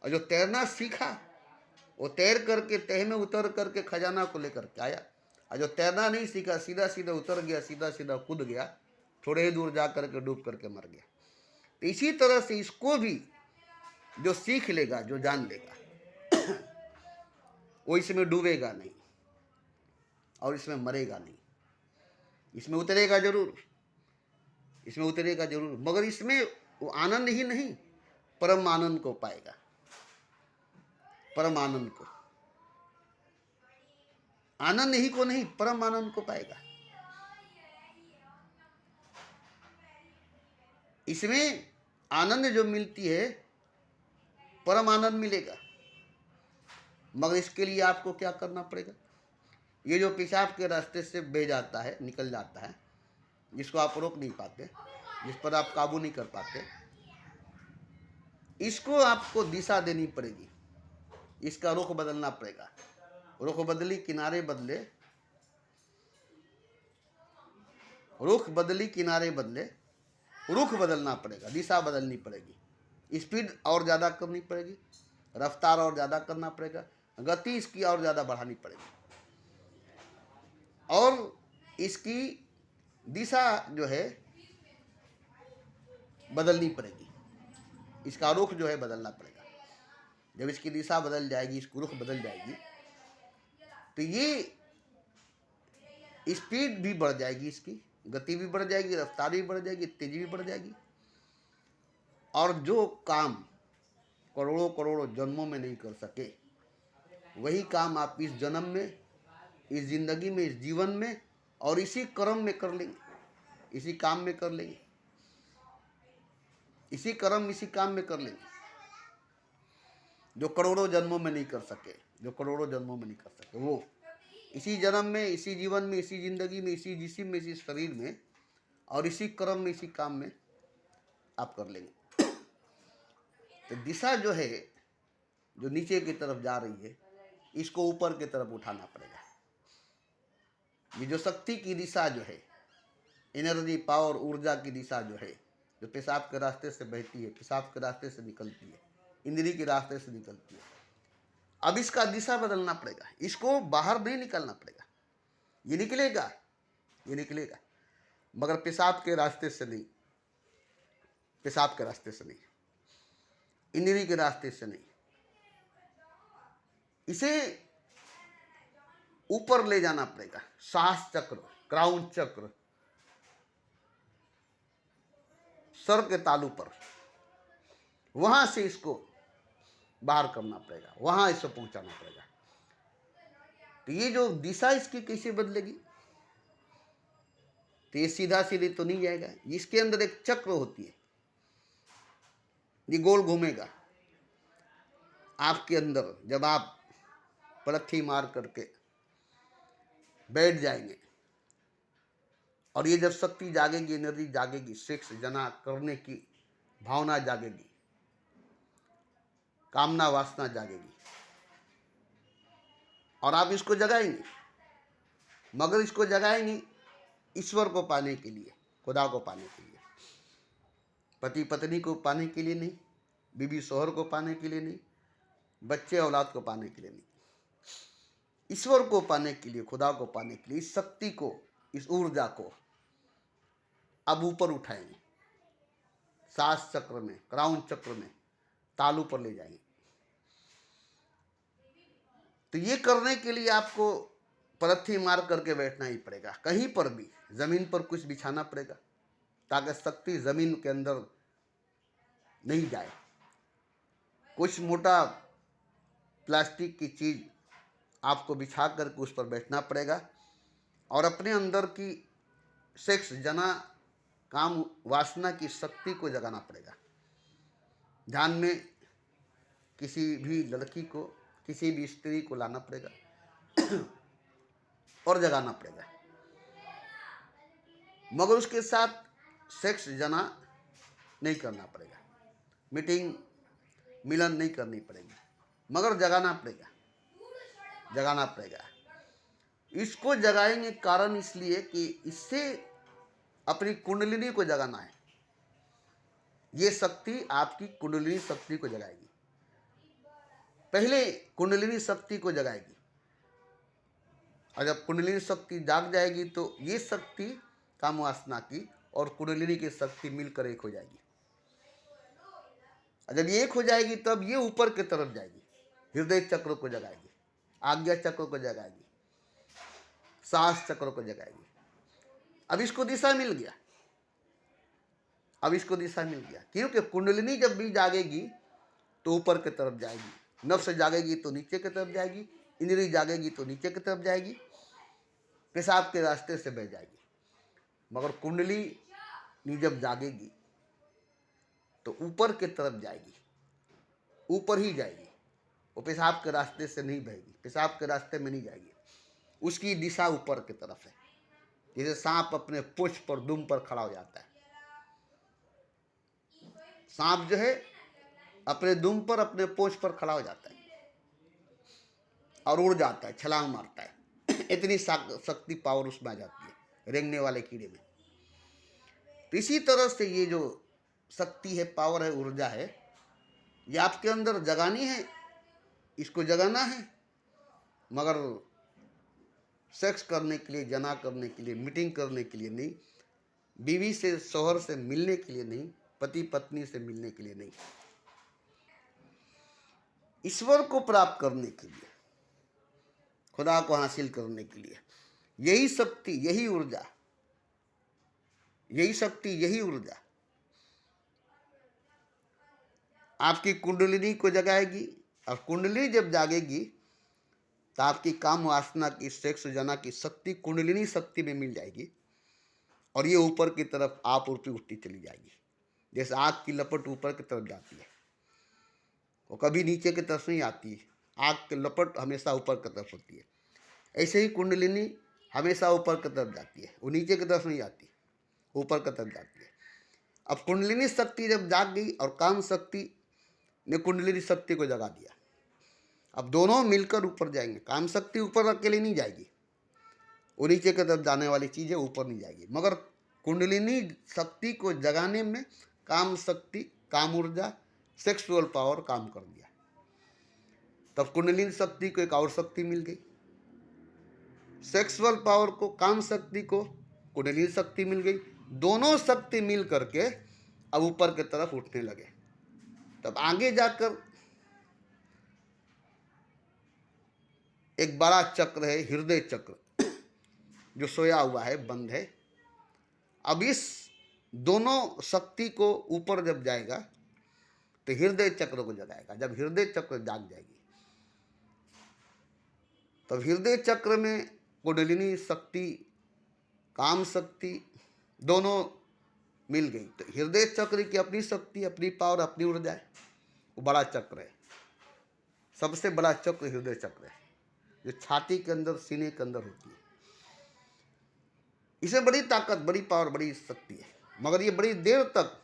और जो तैरना सीखा वो तैर करके तह में उतर करके खजाना को लेकर के आया, और जो तैरना नहीं सीखा सीधा सीधा उतर गया, सीधा सीधा कूद गया, थोड़े ही दूर जा करके डूब करके मर गया। तो इसी तरह से इसको भी जो सीख लेगा, जो जान लेगा, वो इसमें डूबेगा नहीं और इसमें मरेगा नहीं। इसमें उतरेगा जरूर, इसमें उतरेगा जरूर, मगर इसमें वो आनंद ही नहीं, परम आनंद को पाएगा, परम आनंद को, आनंद ही को नहीं, परम आनंद को पाएगा। इसमें आनंद जो मिलती है, परम आनंद मिलेगा। मगर इसके लिए आपको क्या करना पड़ेगा? ये जो पेशाब के रास्ते से बह जाता है, निकल जाता है, जिसको आप रोक नहीं पाते, जिस पर आप काबू नहीं कर पाते, इसको आपको दिशा देनी पड़ेगी, इसका रुख बदलना पड़ेगा। रुख बदली किनारे बदले, रुख बदली किनारे बदले, रुख बदलना पड़ेगा, दिशा बदलनी पड़ेगी, स्पीड और ज़्यादा करनी पड़ेगी, रफ्तार और ज़्यादा करना पड़ेगा, गति इसकी और ज़्यादा बढ़ानी पड़ेगी, और इसकी दिशा जो है बदलनी पड़ेगी, इसका रुख जो है बदलना पड़ेगा। जब इसकी दिशा बदल जाएगी, इसकी रुख बदल जाएगी, तो ये स्पीड भी बढ़ जाएगी, इसकी गति भी बढ़ जाएगी, रफ्तार भी बढ़ जाएगी, तेजी भी बढ़ जाएगी। और जो काम करोड़ों करोड़ों जन्मों में नहीं कर सके, वही काम आप इस जन्म में, इस जिंदगी में, इस जीवन में और इसी कर्म में कर लेंगे, इसी काम में कर लेंगे, इसी कर्म इसी काम में कर लेंगे, जो करोड़ों जन्मों में नहीं कर सके, जो करोड़ों जन्मों में नहीं कर सके, वो इसी जन्म में, इसी जीवन में, इसी जिंदगी में, इसी जिस्म में, इसी शरीर में और इसी कर्म में, इसी काम में आप कर लेंगे। तो दिशा जो है, जो नीचे की तरफ जा रही है, इसको ऊपर की तरफ उठाना पड़ेगा। ये जो शक्ति की दिशा जो है, एनर्जी, पावर, ऊर्जा की दिशा जो है, जो पेशाब के रास्ते से बहती है, पेशाब के रास्ते से निकलती है, इंद्री के रास्ते से निकलती है, अब इसका दिशा बदलना पड़ेगा, इसको बाहर नहीं निकलना पड़ेगा। ये निकलेगा, ये निकलेगा, मगर पेशाब के रास्ते से नहीं, पेशाब के रास्ते से नहीं, इंद्री के रास्ते से नहीं, इसे ऊपर ले जाना पड़ेगा। साहस चक्र, क्राउन चक्र, सर के तालू पर, वहां से इसको बाहर करना पड़ेगा, वहां इसे पहुंचाना पड़ेगा। तो ये जो दिशा इसकी कैसे बदलेगी? तो ये सीधा सीधे तो नहीं जाएगा, इसके अंदर एक चक्र होती है, ये गोल घूमेगा आपके अंदर। जब आप पलथी मार करके बैठ जाएंगे और ये जब शक्ति जागेगी, एनर्जी जागेगी, सेक्स जना करने की भावना जागेगी, कामना वासना जागेगी, और आप इसको जगाएंगे, मगर इसको जगाएंगे ईश्वर को पाने के लिए, खुदा को पाने के लिए, पति पत्नी को पाने के लिए नहीं, बीवी शोहर को पाने के लिए नहीं, बच्चे औलाद को पाने के लिए नहीं। ईश्वर को पाने के लिए, खुदा को पाने के लिए इस शक्ति को, इस ऊर्जा को अब ऊपर उठाएंगे, सात चक्र में, क्राउन चक्र में, तालू पर ले जाएंगे। तो ये करने के लिए आपको पलथी मार करके बैठना ही पड़ेगा, कहीं पर भी जमीन पर कुछ बिछाना पड़ेगा ताकि शक्ति जमीन के अंदर नहीं जाए। कुछ मोटा प्लास्टिक की चीज आपको बिछा करके उस पर बैठना पड़ेगा और अपने अंदर की सेक्स, जना, काम, वासना की शक्ति को जगाना पड़ेगा। ध्यान में किसी भी लड़की को, किसी भी स्त्री को लाना पड़ेगा और जगाना पड़ेगा, मगर उसके साथ सेक्स, जना नहीं करना पड़ेगा, मीटिंग, मिलन नहीं करनी पड़ेगी, मगर जगाना पड़ेगा, जगाना पड़ेगा। इसको जगाएंगे कारण इसलिए कि इससे अपनी कुंडलिनी को जगाना है। ये शक्ति आपकी कुंडलिनी शक्ति को जगाएगी। पहले कुंडलिनी शक्ति को जगाएगी और जब कुंडलिनी शक्ति जाग जाएगी तो ये शक्ति काम वासना की और कुंडलिनी की शक्ति मिलकर एक हो जाएगी। और जब ये एक हो जाएगी तब ये ऊपर की तरफ जाएगी, हृदय चक्र को जगाएगी, आज्ञा चक्र को जगाएगी, साहस चक्र को जगाएगी। अब इसको दिशा मिल गया, अब इसको दिशा मिल गया, क्योंकि कुंडलिनी जब भी जागेगी तो ऊपर की तरफ जाएगी, नफ्स जागेगी तो नीचे की तरफ जाएगी, इंद्रिय जागेगी तो नीचे की तरफ जाएगी, पेशाब के रास्ते से बह जाएगी। मगर कुंडली जब जागेगी तो ऊपर की तरफ जाएगी, ऊपर ही जाएगी। वो पेशाब के रास्ते से नहीं बहेगी, पेशाब के रास्ते में नहीं जाएगी, उसकी दिशा ऊपर की तरफ है। जैसे सांप अपने पूंछ पर, दुम पर खड़ा हो जाता है, सांप जो है अपने दुम पर, अपने पूंछ पर खड़ा हो जाता है और उड़ जाता है, छलांग मारता है। इतनी शक्ति, पावर उसमें आ जाती है रेंगने वाले कीड़े में। तो इसी तरह से ये जो शक्ति है, पावर है, ऊर्जा है, ये आपके अंदर जगानी है, इसको जगाना है, मगर सेक्स करने के लिए, जना करने के लिए, मीटिंग करने के लिए नहीं, बीवी से, शौहर से मिलने के लिए नहीं, पति पत्नी से मिलने के लिए नहीं, ईश्वर को प्राप्त करने के लिए, खुदा को हासिल करने के लिए। यही शक्ति, यही ऊर्जा, यही शक्ति, यही ऊर्जा आपकी कुंडलिनी को जगाएगी। और कुंडलिनी जब जागेगी तो आपकी काम वासना की, सेक्स, जना की शक्ति कुंडलिनी शक्ति में मिल जाएगी और ये ऊपर की तरफ आप ऊपर उठती चली जाएगी। जैसे आग की लपट ऊपर की तरफ जाती है, वो कभी नीचे की तरफ नहीं आती है, आग की लपट हमेशा ऊपर की तरफ होती है। ऐसे ही कुंडलिनी हमेशा ऊपर की तरफ जाती है, वो नीचे की तरफ नहीं आती, ऊपर की तरफ जाती है। अब कुंडलिनी शक्ति जब जाग गई और काम शक्ति ने कुंडलिनी शक्ति को जगा दिया, अब दोनों मिलकर ऊपर जाएंगे। काम शक्ति ऊपर अकेले नहीं जाएगी, वो नीचे की तरफ जाने वाली चीज़ें ऊपर नहीं जाएगी, मगर कुंडलिनी शक्ति को जगाने में काम शक्ति, काम ऊर्जा, सेक्सुअल पावर काम कर दिया। तब कुंडलिनी शक्ति को एक और शक्ति मिल गई, सेक्सुअल पावर को, काम शक्ति को कुंडलिनी शक्ति मिल गई। दोनों शक्ति मिल करके अब ऊपर की तरफ उठने लगे। तब आगे जाकर एक बड़ा चक्र है, हृदय चक्र, जो सोया हुआ है, बंद है। अब इस दोनों शक्ति को ऊपर जब जाएगा तो हृदय चक्र को जगाएगा। जब हृदय चक्र जाग जाएगी तब हृदय चक्र में कुंडलिनी शक्ति, काम शक्ति दोनों मिल गई। तो हृदय चक्र की अपनी शक्ति, अपनी पावर, अपनी ऊर्जा है, वो बड़ा चक्र है। सबसे बड़ा चक्र हृदय चक्र है, जो छाती के अंदर, सीने के अंदर होती है। इसमें बड़ी ताकत, बड़ी पावर, बड़ी शक्ति है, मगर ये बड़ी देर तक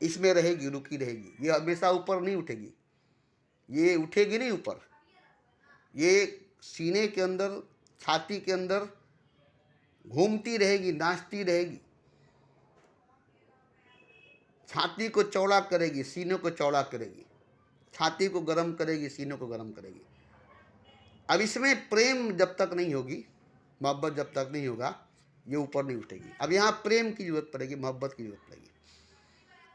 इसमें रहेगी, रुकी रहेगी। ये हमेशा ऊपर नहीं उठेगी, ये उठेगी नहीं ऊपर, ये सीने के अंदर, छाती के अंदर घूमती रहेगी, नाचती रहेगी, छाती को चौड़ा करेगी, सीने को चौड़ा करेगी, छाती को गर्म करेगी, सीने को गर्म करेगी। अब इसमें प्रेम जब तक नहीं होगी, मोहब्बत जब तक नहीं होगा, ये ऊपर नहीं उठेगी। अब यहाँ प्रेम की जरूरत पड़ेगी, मोहब्बत की जरूरत पड़ेगी,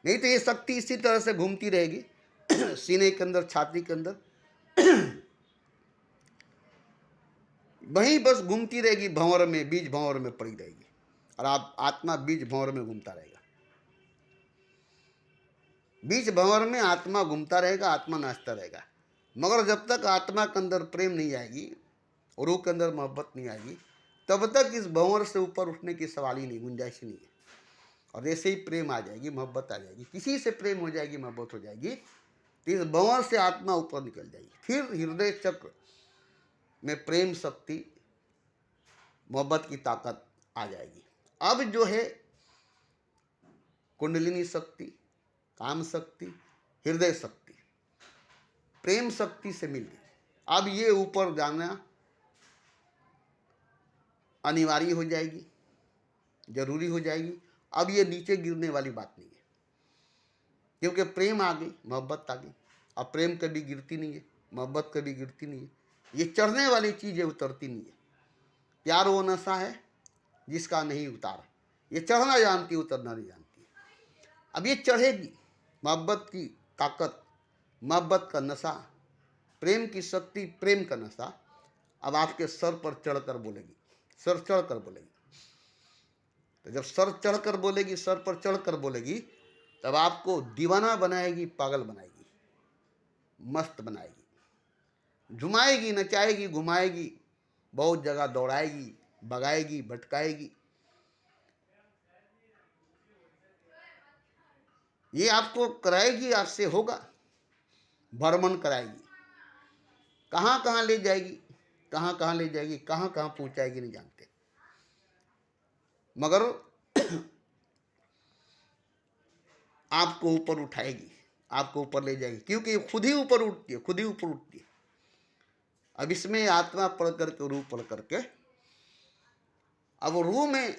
नहीं तो ये शक्ति इसी तरह से घूमती रहेगी सीने के अंदर, छाती के अंदर वहीं बस घूमती रहेगी, भंवर में, बीज भंवर में पड़ी रहेगी। और आप आत्मा बीज भंवर में घूमता रहेगा, बीज भंवर में आत्मा घूमता रहेगा, आत्मा नाचता रहेगा। मगर जब तक आत्मा के अंदर प्रेम नहीं आएगी, रूह के अंदर मोहब्बत नहीं आएगी, तब तक इस भंवर से ऊपर उठने की सवाल ही नहीं, गुंजाइश ही नहीं है। और जैसे ही प्रेम आ जाएगी, मोहब्बत आ जाएगी, किसी से प्रेम हो जाएगी, मोहब्बत हो जाएगी, तो इस भंवर से आत्मा ऊपर निकल जाएगी। फिर हृदय चक्र में प्रेम शक्ति, मोहब्बत की ताकत आ जाएगी। अब जो है कुंडलिनी शक्ति, काम शक्ति, हृदय शक्ति, प्रेम शक्ति से मिल गई। अब ये ऊपर जाना अनिवार्य हो जाएगी, जरूरी हो जाएगी। अब ये नीचे गिरने वाली बात नहीं है, क्योंकि प्रेम आ गई, मोहब्बत आ गई। अब प्रेम कभी गिरती नहीं है, मोहब्बत कभी गिरती नहीं है, ये चढ़ने वाली चीज़ है, उतरती नहीं है। प्यार वो नशा है जिसका नहीं उतार, ये चढ़ना जानती है, उतरना नहीं जानती है। अब ये चढ़ेगी, मोहब्बत की ताकत, मोहब्बत का नशा, प्रेम की शक्ति, प्रेम का नशा अब आपके सर पर चढ़कर बोलेगी, सर चढ़कर बोलेगी। तो जब सर चढ़कर बोलेगी, सर पर चढ़कर बोलेगी, तब आपको दीवाना बनाएगी, पागल बनाएगी, मस्त बनाएगी, झुमाएगी, नचाएगी, घुमाएगी, बहुत जगह दौड़ाएगी, भगाएगी, भटकाएगी। ये आपको कराएगी, आपसे होगा, भ्रमण कराएगी, कहाँ कहाँ ले जाएगी, कहाँ कहाँ ले जाएगी, कहाँ कहाँ पहुँचाएगी नहीं जानते, मगर आपको ऊपर उठाएगी, आपको ऊपर ले जाएगी, क्योंकि खुद ही ऊपर उठती है, खुद ही ऊपर उठती है। अब इसमें आत्मा पढ़ करके, रूह पढ़ करके, अब रूह में,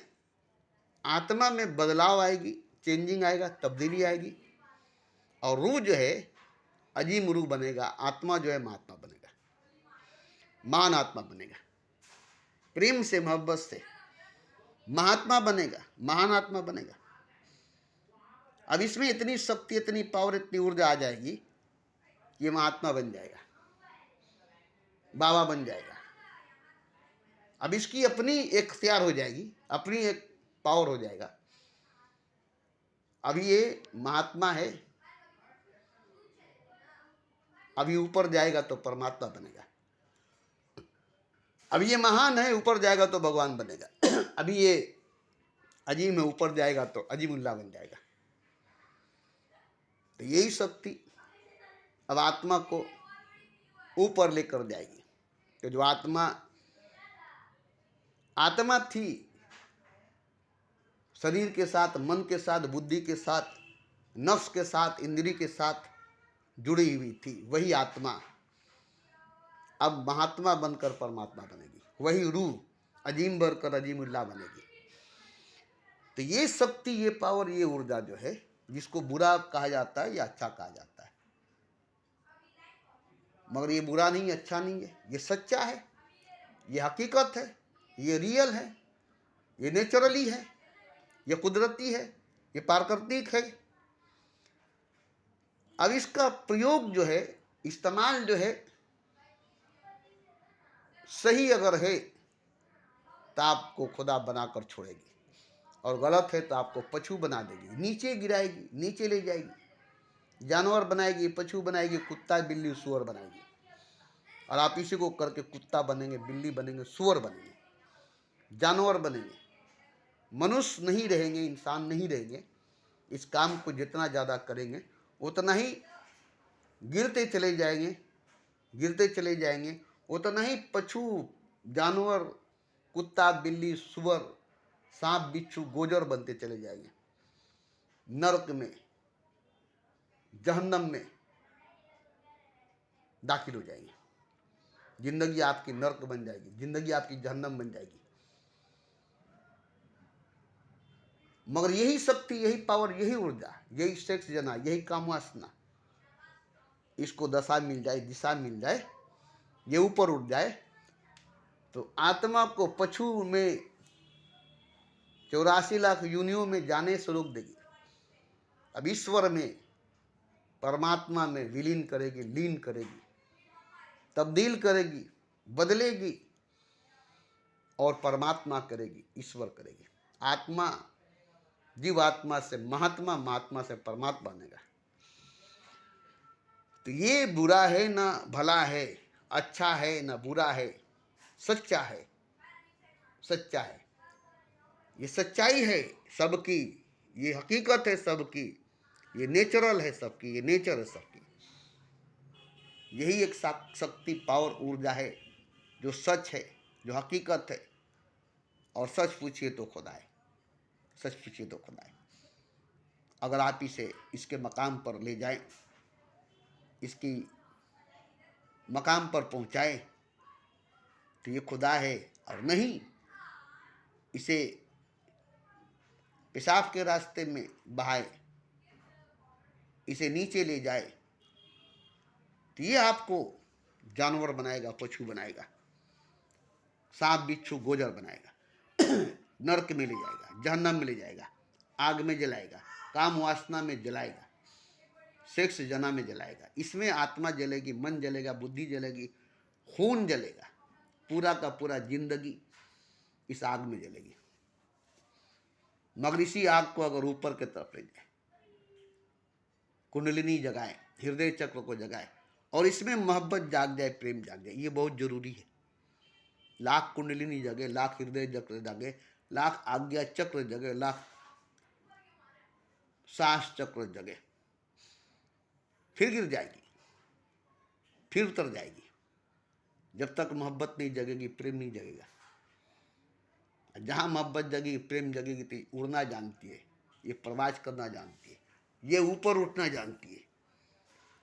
आत्मा में बदलाव आएगी, चेंजिंग आएगा, तब्दीली आएगी। और रूह जो है अजीम रूह बनेगा, आत्मा जो है महात्मा बनेगा, महान आत्मा बनेगा, प्रेम से, मोहब्बत से महात्मा बनेगा, महान आत्मा बनेगा। अब इसमें इतनी शक्ति, इतनी पावर, इतनी ऊर्जा आ जाएगी, ये महात्मा बन जाएगा, बाबा बन जाएगा। अब इसकी अपनी एक इख्तियार हो जाएगी, अपनी एक पावर हो जाएगा। अब ये महात्मा है, अभी ऊपर जाएगा तो परमात्मा बनेगा। अब ये महान है, ऊपर जाएगा तो भगवान बनेगा। अभी ये अजीम है, ऊपर जाएगा तो अजीमुल्लाह बन जाएगा। तो यही शक्ति अब आत्मा को ऊपर लेकर जाएगी। तो जो आत्मा थी, शरीर के साथ, मन के साथ, बुद्धि के साथ, नफ्स के साथ, इंद्रिय के साथ जुड़ी हुई थी, वही आत्मा अब महात्मा बनकर परमात्मा बनेगी। वही रूह अजीम बनकर अजीमुल्लाह बनेगी। तो ये शक्ति, ये पावर, ये ऊर्जा जो है, जिसको बुरा कहा जाता है या अच्छा कहा जाता है, मगर ये बुरा नहीं, अच्छा नहीं है, ये सच्चा है, ये हकीकत है, ये रियल है, ये नेचुरली है, ये कुदरती है, ये प्राकृतिक है। अब इसका प्रयोग जो है, इस्तेमाल जो है, सही अगर है तो आपको खुदा बनाकर छोड़ेगी, और गलत है तो आपको पशु बना देगी, नीचे गिराएगी, नीचे ले जाएगी, जानवर बनाएगी, पशु बनाएगी, कुत्ता, बिल्ली, सुअर बनाएगी। और आप इसी को करके कुत्ता बनेंगे, बिल्ली बनेंगे, सुअर बनेंगे, जानवर बनेंगे, मनुष्य नहीं रहेंगे, इंसान नहीं रहेंगे। इस काम को जितना ज़्यादा करेंगे उतना ही गिरते चले जाएंगे, गिरते चले जाएंगे, उतना ही पशु, जानवर, कुत्ता, बिल्ली, सुअर, सांप, बिच्छू, गोजर बनते चले जाएंगे, नरक में, जहन्नम में दाखिल हो जाएंगे। जिंदगी आपकी नरक बन जाएगी, जिंदगी आपकी जहन्नम बन जाएगी। मगर यही शक्ति, यही पावर, यही ऊर्जा, यही सेक्स जना, यही कामवासना, इसको दशा मिल जाए, दिशा मिल जाए, ये ऊपर उठ जाए तो आत्मा को पशु में 84 लाख योनियों में जाने से रोक देगी। अब ईश्वर में, परमात्मा में विलीन करेगी, लीन करेगी, तब्दील करेगी, बदलेगी और परमात्मा करेगी, ईश्वर करेगी। आत्मा जीवात्मा से महात्मा, महात्मा से परमात्मा बनेगा। तो ये बुरा है ना भला है, अच्छा है ना बुरा है, सच्चा है, सच्चा है। ये सच्चाई है सबकी, ये हकीकत है सबकी, ये नेचुरल है सबकी, ये नेचर है सबकी। यही एक शक्ति, पावर, ऊर्जा है जो सच है, जो हकीकत है। और सच पूछिए तो खुदा है, सच पूछिए तो खुदा है। अगर आप इसे इसके मकाम पर ले जाएं, इसकी मकाम पर पहुंचाएं तो ये खुदा है। और नहीं, इसे पेशाब के रास्ते में बहाए, इसे नीचे ले जाए तो ये आपको जानवर बनाएगा, पशु बनाएगा, सांप बिच्छू गोजर बनाएगा, नरक में ले जाएगा, जहन्नम में ले जाएगा, आग में जलाएगा, काम वासना में जलाएगा, सेक्स जना में जलाएगा। इसमें आत्मा जलेगी, मन जलेगा, बुद्धि जलेगी, खून जलेगा, पूरा का पूरा जिंदगी इस आग में जलेगी। मगर इसी आग को अगर ऊपर की तरफ ले जाए, कुंडलिनी जगाए, हृदय चक्र को जगाए और इसमें मोहब्बत जाग जाए, प्रेम जाग जाए, ये बहुत जरूरी है। लाख कुंडलिनी जगे, लाख हृदय चक्र जगे, लाख आज्ञा चक्र जगे, लाख सांस चक्र जगे, फिर गिर जाएगी, फिर उतर जाएगी। जब तक मोहब्बत नहीं जगेगी, प्रेम नहीं जगेगा। जहां मोहब्बत जगेगी, प्रेम जगेगी तो उड़ना जानती है, ये प्रवास करना जानती है, ये ऊपर उठना जानती है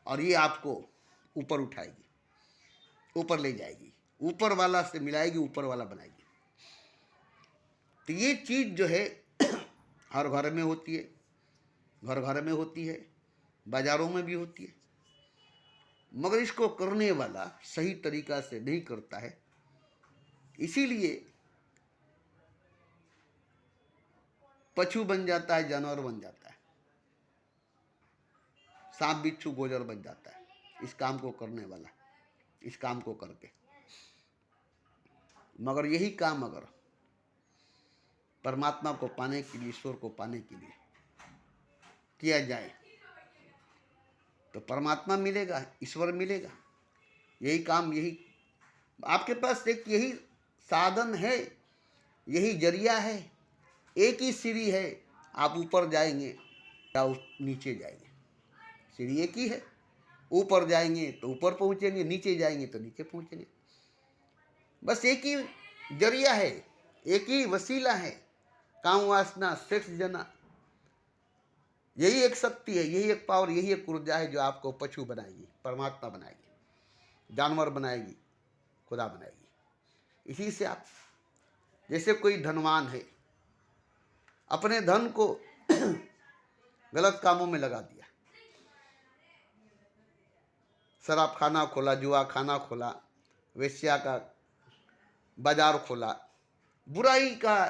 और ये आपको ऊपर उठाएगी, ऊपर ले जाएगी, ऊपर वाला से मिलाएगी, ऊपर वाला बनाएगी। तो ये चीज जो है हर घर में होती है, घर घर में होती है, बाजारों में भी होती है। मगर इसको करने वाला सही तरीका से नहीं करता है, इसीलिए पशु बन जाता है, जानवर बन जाता है, सांप बिच्छू गोजर बन जाता है इस काम को करने वाला, इस काम को करके। मगर यही काम अगर परमात्मा को पाने के लिए, ईश्वर को पाने के लिए किया जाए तो परमात्मा मिलेगा, ईश्वर मिलेगा। यही काम, यही आपके पास एक यही साधन है, यही जरिया है, एक ही सीढ़ी है। आप ऊपर जाएंगे या नीचे जाएंगे, सीढ़ी एक ही है। ऊपर जाएंगे तो ऊपर पहुंचेंगे, नीचे जाएंगे तो नीचे पहुंचेंगे। बस एक ही जरिया है, एक ही वसीला है, काम वासना, सेक्स जना। यही एक शक्ति है, यही एक पावर, यही एक ऊर्जा है जो आपको पशु बनाएगी, परमात्मा बनाएगी, जानवर बनाएगी, खुदा बनाएगी। इसी से आप, जैसे कोई धनवान है, अपने धन को गलत कामों में लगा दिया, शराब खाना खोला, जुआ खाना खोला, वेश्या का बाजार खोला, बुराई का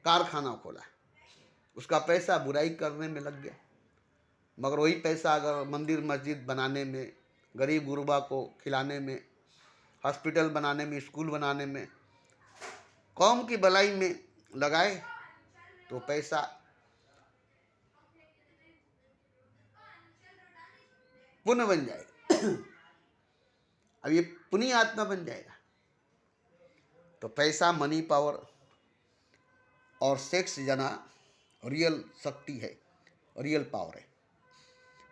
कारखाना खोला, उसका पैसा बुराई करने में लग गया। मगर वही पैसा अगर मंदिर मस्जिद बनाने में, गरीब गुरबा को खिलाने में, हॉस्पिटल बनाने में, स्कूल बनाने में, कौम की भलाई में लगाए तो पैसा पुण्य बन जाएगा। अब ये पुण्य आत्मा बन जाएगा। तो पैसा, मनी पावर और सेक्स जना रियल शक्ति है, रियल पावर है।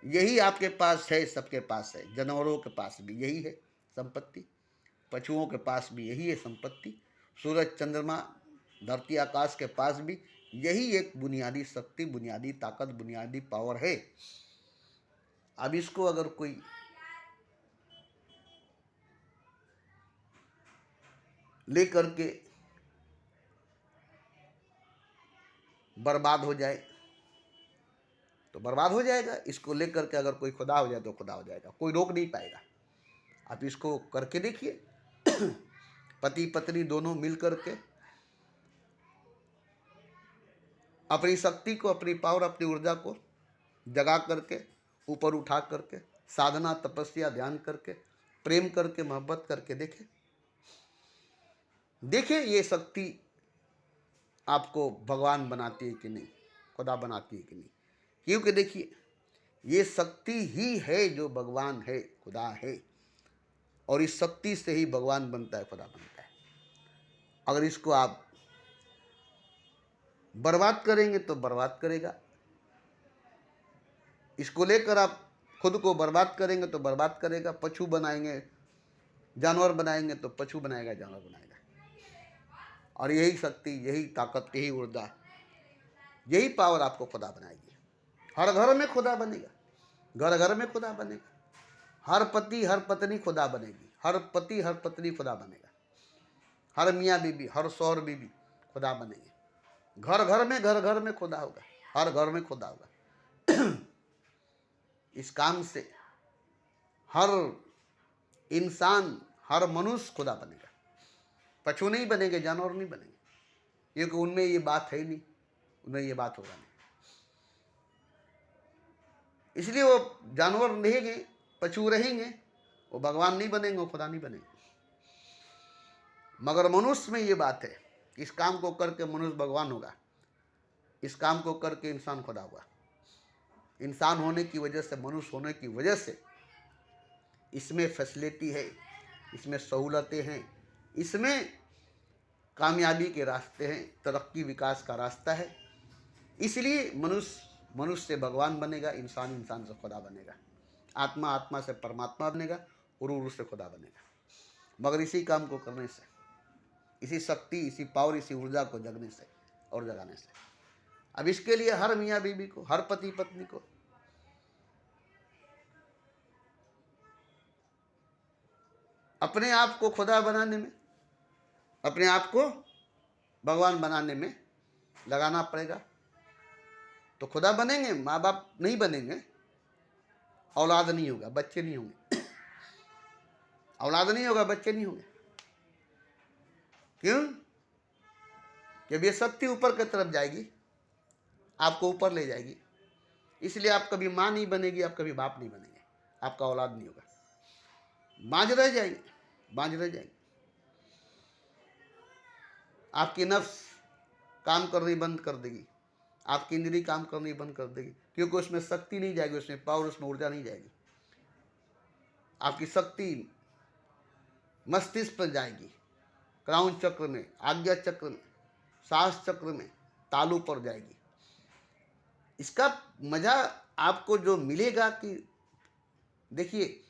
यही आपके पास है, सबके पास है। जानवरों के पास भी यही है संपत्ति, पशुओं के पास भी यही है संपत्ति, सूरज चंद्रमा धरती आकाश के पास भी यही एक बुनियादी शक्ति, बुनियादी ताकत, बुनियादी पावर है। अब इसको अगर कोई ले करके बर्बाद हो जाए तो बर्बाद हो जाएगा। इसको लेकर के अगर कोई खुदा हो जाए तो खुदा हो जाएगा, कोई रोक नहीं पाएगा। आप इसको करके देखिए। पति पत्नी दोनों मिल करके अपनी शक्ति को, अपनी पावर, अपनी ऊर्जा को जगा करके, ऊपर उठा करके, साधना, तपस्या, ध्यान करके, प्रेम करके, मोहब्बत करके देखें। देखें ये शक्ति आपको भगवान बनाती है कि नहीं, खुदा बनाती है कि नहीं। क्योंकि देखिए ये शक्ति ही है जो भगवान है, खुदा है, और इस शक्ति से ही भगवान बनता है, खुदा बनता है। अगर इसको आप बर्बाद करेंगे तो बर्बाद करेगा, इसको लेकर आप खुद को बर्बाद करेंगे तो बर्बाद करेगा। पशु बनाएंगे, जानवर बनाएंगे तो पशु बनाएगा, जानवर बनाएगा। और यही शक्ति, यही ताकत, यही ऊर्जा, यही पावर आपको खुदा बनाएगी। हर घर में खुदा बनेगा, घर घर में खुदा बनेगा। हर पति हर पत्नी खुदा बनेगी, हर पति हर पत्नी खुदा बनेगा। हर मियाँ बीबी, हर शौहर बीबी खुदा बनेंगे। घर घर में खुदा होगा, हर घर में खुदा होगा। इस काम से हर इंसान, हर मनुष्य खुदा बनेगा। पशु नहीं बनेंगे, जानवर नहीं बनेंगे, क्योंकि उनमें ये बात है ही नहीं, उनमें ये बात होगा नहीं। इसलिए वो जानवर रहेंगे, पशु रहेंगे, वो भगवान नहीं बनेंगे, वो खुदा नहीं बनेंगे। मगर मनुष्य में ये बात है, इस काम को करके मनुष्य भगवान होगा, इस काम को करके इंसान खुदा हुआ। इंसान होने की वजह से, मनुष्य होने की वजह से इसमें फैसिलिटी है, इसमें सहूलतें हैं, इसमें कामयाबी के रास्ते हैं, तरक्की विकास का रास्ता है। इसलिए मनुष्य मनुष्य से भगवान बनेगा, इंसान इंसान से खुदा बनेगा, आत्मा आत्मा से परमात्मा बनेगा, रूह से खुदा बनेगा। मगर इसी काम को करने से, इसी शक्ति, इसी पावर, इसी ऊर्जा को जगने से और जगाने से। अब इसके लिए हर मियाँ बीबी को, हर पति पत्नी को अपने आप को खुदा बनाने में, अपने आप को भगवान बनाने में लगाना पड़ेगा। तो खुदा बनेंगे, माँ बाप नहीं बनेंगे, औलाद नहीं होगा, बच्चे नहीं होंगे। औलाद नहीं होगा, बच्चे नहीं होंगे। क्यों? जब ये शक्ति ऊपर की तरफ जाएगी, आपको ऊपर ले जाएगी, इसलिए आप कभी माँ नहीं बनेगी, आप कभी बाप नहीं बनेंगे, आपका औलाद नहीं होगा, बांझ रह जाएंगे, बांझ रह जाएंगे। आपकी नफ्स काम करनी बंद कर देगी, आपकी इंद्री काम करनी बंद कर देगी, क्योंकि उसमें शक्ति नहीं जाएगी, उसमें पावर, उसमें ऊर्जा नहीं जाएगी। आपकी शक्ति मस्तिष्क पर जाएगी, क्राउन चक्र में, आज्ञा चक्र में, सांस चक्र में, तालू पर जाएगी। इसका मजा आपको जो मिलेगा कि देखिए,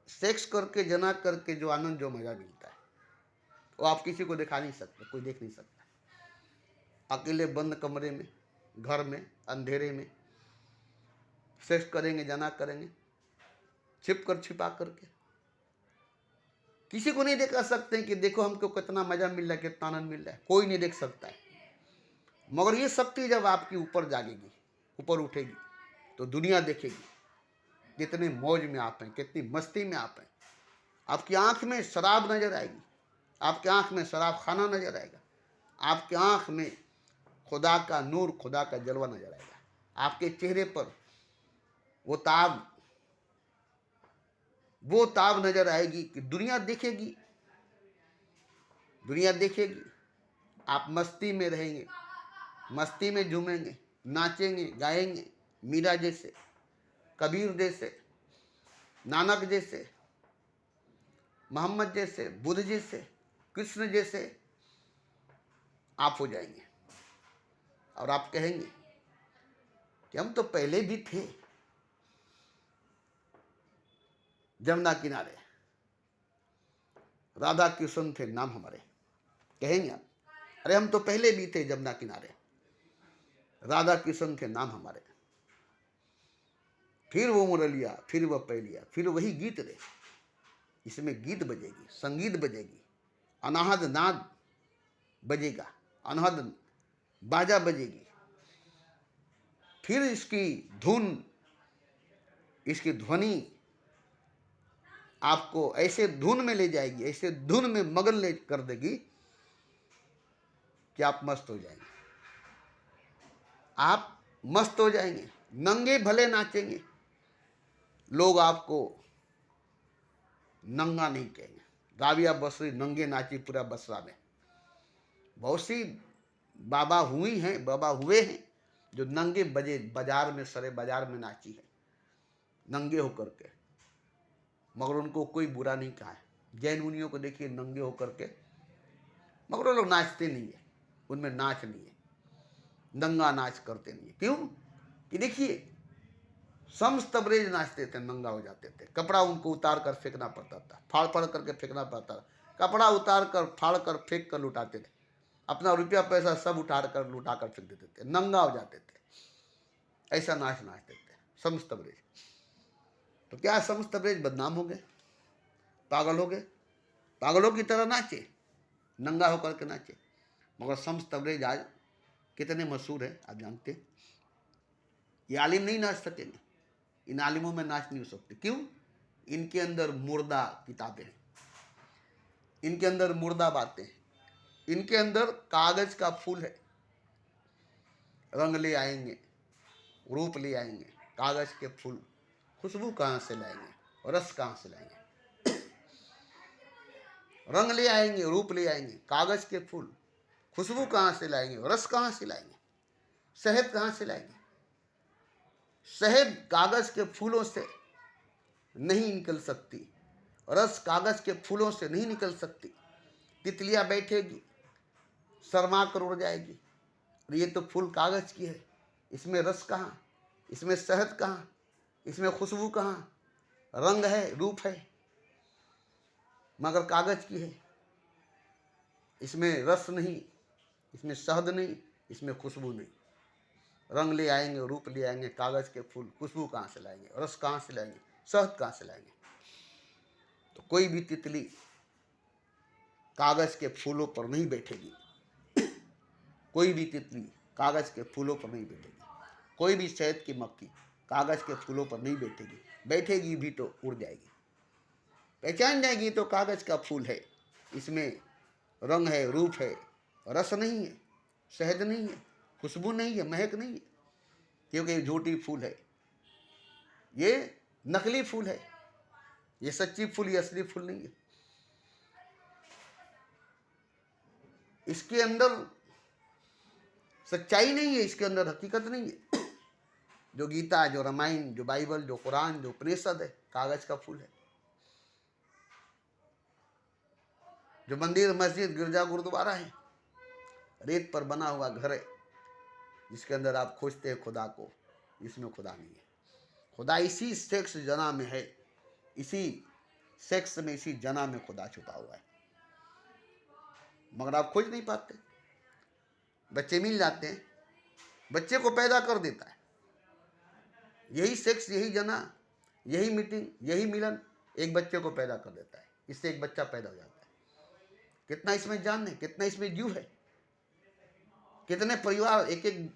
सेक्स करके, जना करके जो आनंद, जो मजा मिलता है, वो आप किसी को दिखा नहीं सकते, कोई देख नहीं सकता। अकेले बंद कमरे में, घर में, अंधेरे में सेक्स करेंगे, जना करेंगे, छिप कर, छिपा करके, किसी को नहीं दिखा सकते कि देखो हमको कितना मजा मिल रहा है, कितना आनंद मिल रहा है, कोई नहीं देख सकता है। मगर ये शक्ति जब आपकी ऊपर जागेगी, ऊपर उठेगी, तो दुनिया देखेगी कितने मौज में आप हैं, कितनी मस्ती में आप हैं। आपकी आंख में शराब नजर आएगी, आपके आंख में शराब खाना नजर आएगा, आपके आंख में खुदा का नूर, खुदा का जलवा नजर आएगा, आपके चेहरे पर वो ताब नजर आएगी कि दुनिया देखेगी, दुनिया देखेगी। आप मस्ती में रहेंगे, मस्ती में झूमेंगे, नाचेंगे, गाएंगे, मीरा जैसे, कबीर जैसे, नानक जैसे, मोहम्मद जैसे, बुद्ध जैसे, कृष्ण जैसे आप हो जाएंगे। और आप कहेंगे कि हम तो पहले भी थे जमुना किनारे, राधा कृष्ण थे नाम हमारे। कहेंगे आप, अरे हम तो पहले भी थे जमुना किनारे, राधा कृष्ण थे नाम हमारे। फिर वो मुरलिया, फिर वह पहलिया, फिर वही गीत रे। इसमें गीत बजेगी, संगीत बजेगी, अनाहद नाद बजेगा, अनहद बाजा बजेगी। फिर इसकी धुन, इसकी ध्वनि आपको ऐसे धुन में ले जाएगी, ऐसे धुन में मगन ले कर देगी कि आप मस्त हो जाएंगे। आप मस्त हो जाएंगे, नंगे भले नाचेंगे, लोग आपको नंगा नहीं कहेंगे। राबिया बसरी नंगे नाची पूरा बसरा में। बहुत सी बाबा हुई हैं, बाबा हुए हैं जो नंगे बजे बाजार में, सरे बाजार में नाची है नंगे होकर के, मगर उनको कोई बुरा नहीं कहा है। जैन मुनियों को देखिए नंगे होकर के, मगर वो लोग नाचते नहीं है, उनमें नाच नहीं है, नंगा नाच करते नहीं है। क्यों? कि देखिए समस्त ब्रेज नाचते थे, नंगा हो जाते थे, कपड़ा उनको उतार कर फेंकना पड़ता था, फाड़ फाड़ करके फेंकना पड़ता था, कपड़ा उतार कर फाड़ कर फेंक कर लुटाते थे, अपना रुपया पैसा सब उठार कर लुटा कर फेंक देते थे, नंगा हो जाते थे। ऐसा नाच नाचते थे समस्त ब्रेज। तो क्या समस्त ब्रेज बदनाम हो गए, पागल हो गए? पागलों की तरह नाचे, नंगा होकर के नाचे। मगर समस्त ब्रेज आज कितने मशहूर है आप जानते हैं। ये आलिम नहीं नाच सकेंगे, इन आलिमों में नाच नहीं हो सकते। क्यों? इनके अंदर मुर्दा किताबें हैं, इनके अंदर मुर्दा बातें हैं, इनके अंदर कागज का फूल है। रंग ले आएंगे, रूप ले आएंगे, कागज के फूल, खुशबू कहाँ से लाएंगे और रस कहाँ से लाएंगे? रंग ले आएंगे, रूप ले आएंगे, कागज के फूल, खुशबू कहाँ से लाएंगे और रस कहाँ से लाएंगे? शहद कहाँ से लाएंगे? शहद कागज के फूलों से नहीं निकल सकती, रस कागज के फूलों से नहीं निकल सकती। तितलियां बैठेगी, शर्मा कर उड़ जाएगी, और ये तो फूल कागज की है, इसमें रस कहाँ, इसमें शहद कहाँ, इसमें खुशबू कहाँ? रंग है, रूप है, मगर कागज की है, इसमें रस नहीं, इसमें शहद नहीं, इसमें खुशबू नहीं। रंग ले आएंगे, रूप ले आएंगे, कागज के फूल, खुशबू कहाँ से लाएंगे, रस कहाँ से लाएंगे, शहद कहाँ से लाएंगे? तो कोई भी तितली कागज के फूलों पर नहीं बैठेगी, कोई भी तितली कागज के फूलों पर नहीं बैठेगी, कोई भी शहद की मक्खी कागज के फूलों पर नहीं बैठेगी, बैठेगी भी तो उड़ जाएगी, पहचान जाएगी तो कागज का फूल है, इसमें रंग है, रूप है, रस नहीं है, शहद नहीं है, खुशबू नहीं है, महक नहीं है, क्योंकि ये झूठी फूल है, ये नकली फूल है, ये सच्ची फूल, ये असली फूल नहीं है। इसके अंदर सच्चाई नहीं है, इसके अंदर हकीकत नहीं है। जो गीता, जो रामायण, जो बाइबल, जो कुरान, जो उपनिषद है, कागज का फूल है। जो मंदिर, मस्जिद, गिरजा, गुरुद्वारा है, रेत पर बना हुआ घर है, जिसके अंदर आप खोजते हैं खुदा को, इसमें खुदा नहीं है। खुदा इसी सेक्स जना में है, इसी सेक्स में, इसी जना में खुदा छुपा हुआ है, मगर आप खोज नहीं पाते। बच्चे मिल जाते हैं, बच्चे को पैदा कर देता है यही सेक्स, यही जना, यही मीटिंग, यही मिलन, एक बच्चे को पैदा कर देता है, इससे एक बच्चा पैदा हो जाता है। कितना इसमें जान है, कितना इसमें जीव है, कितने परिवार, एक एक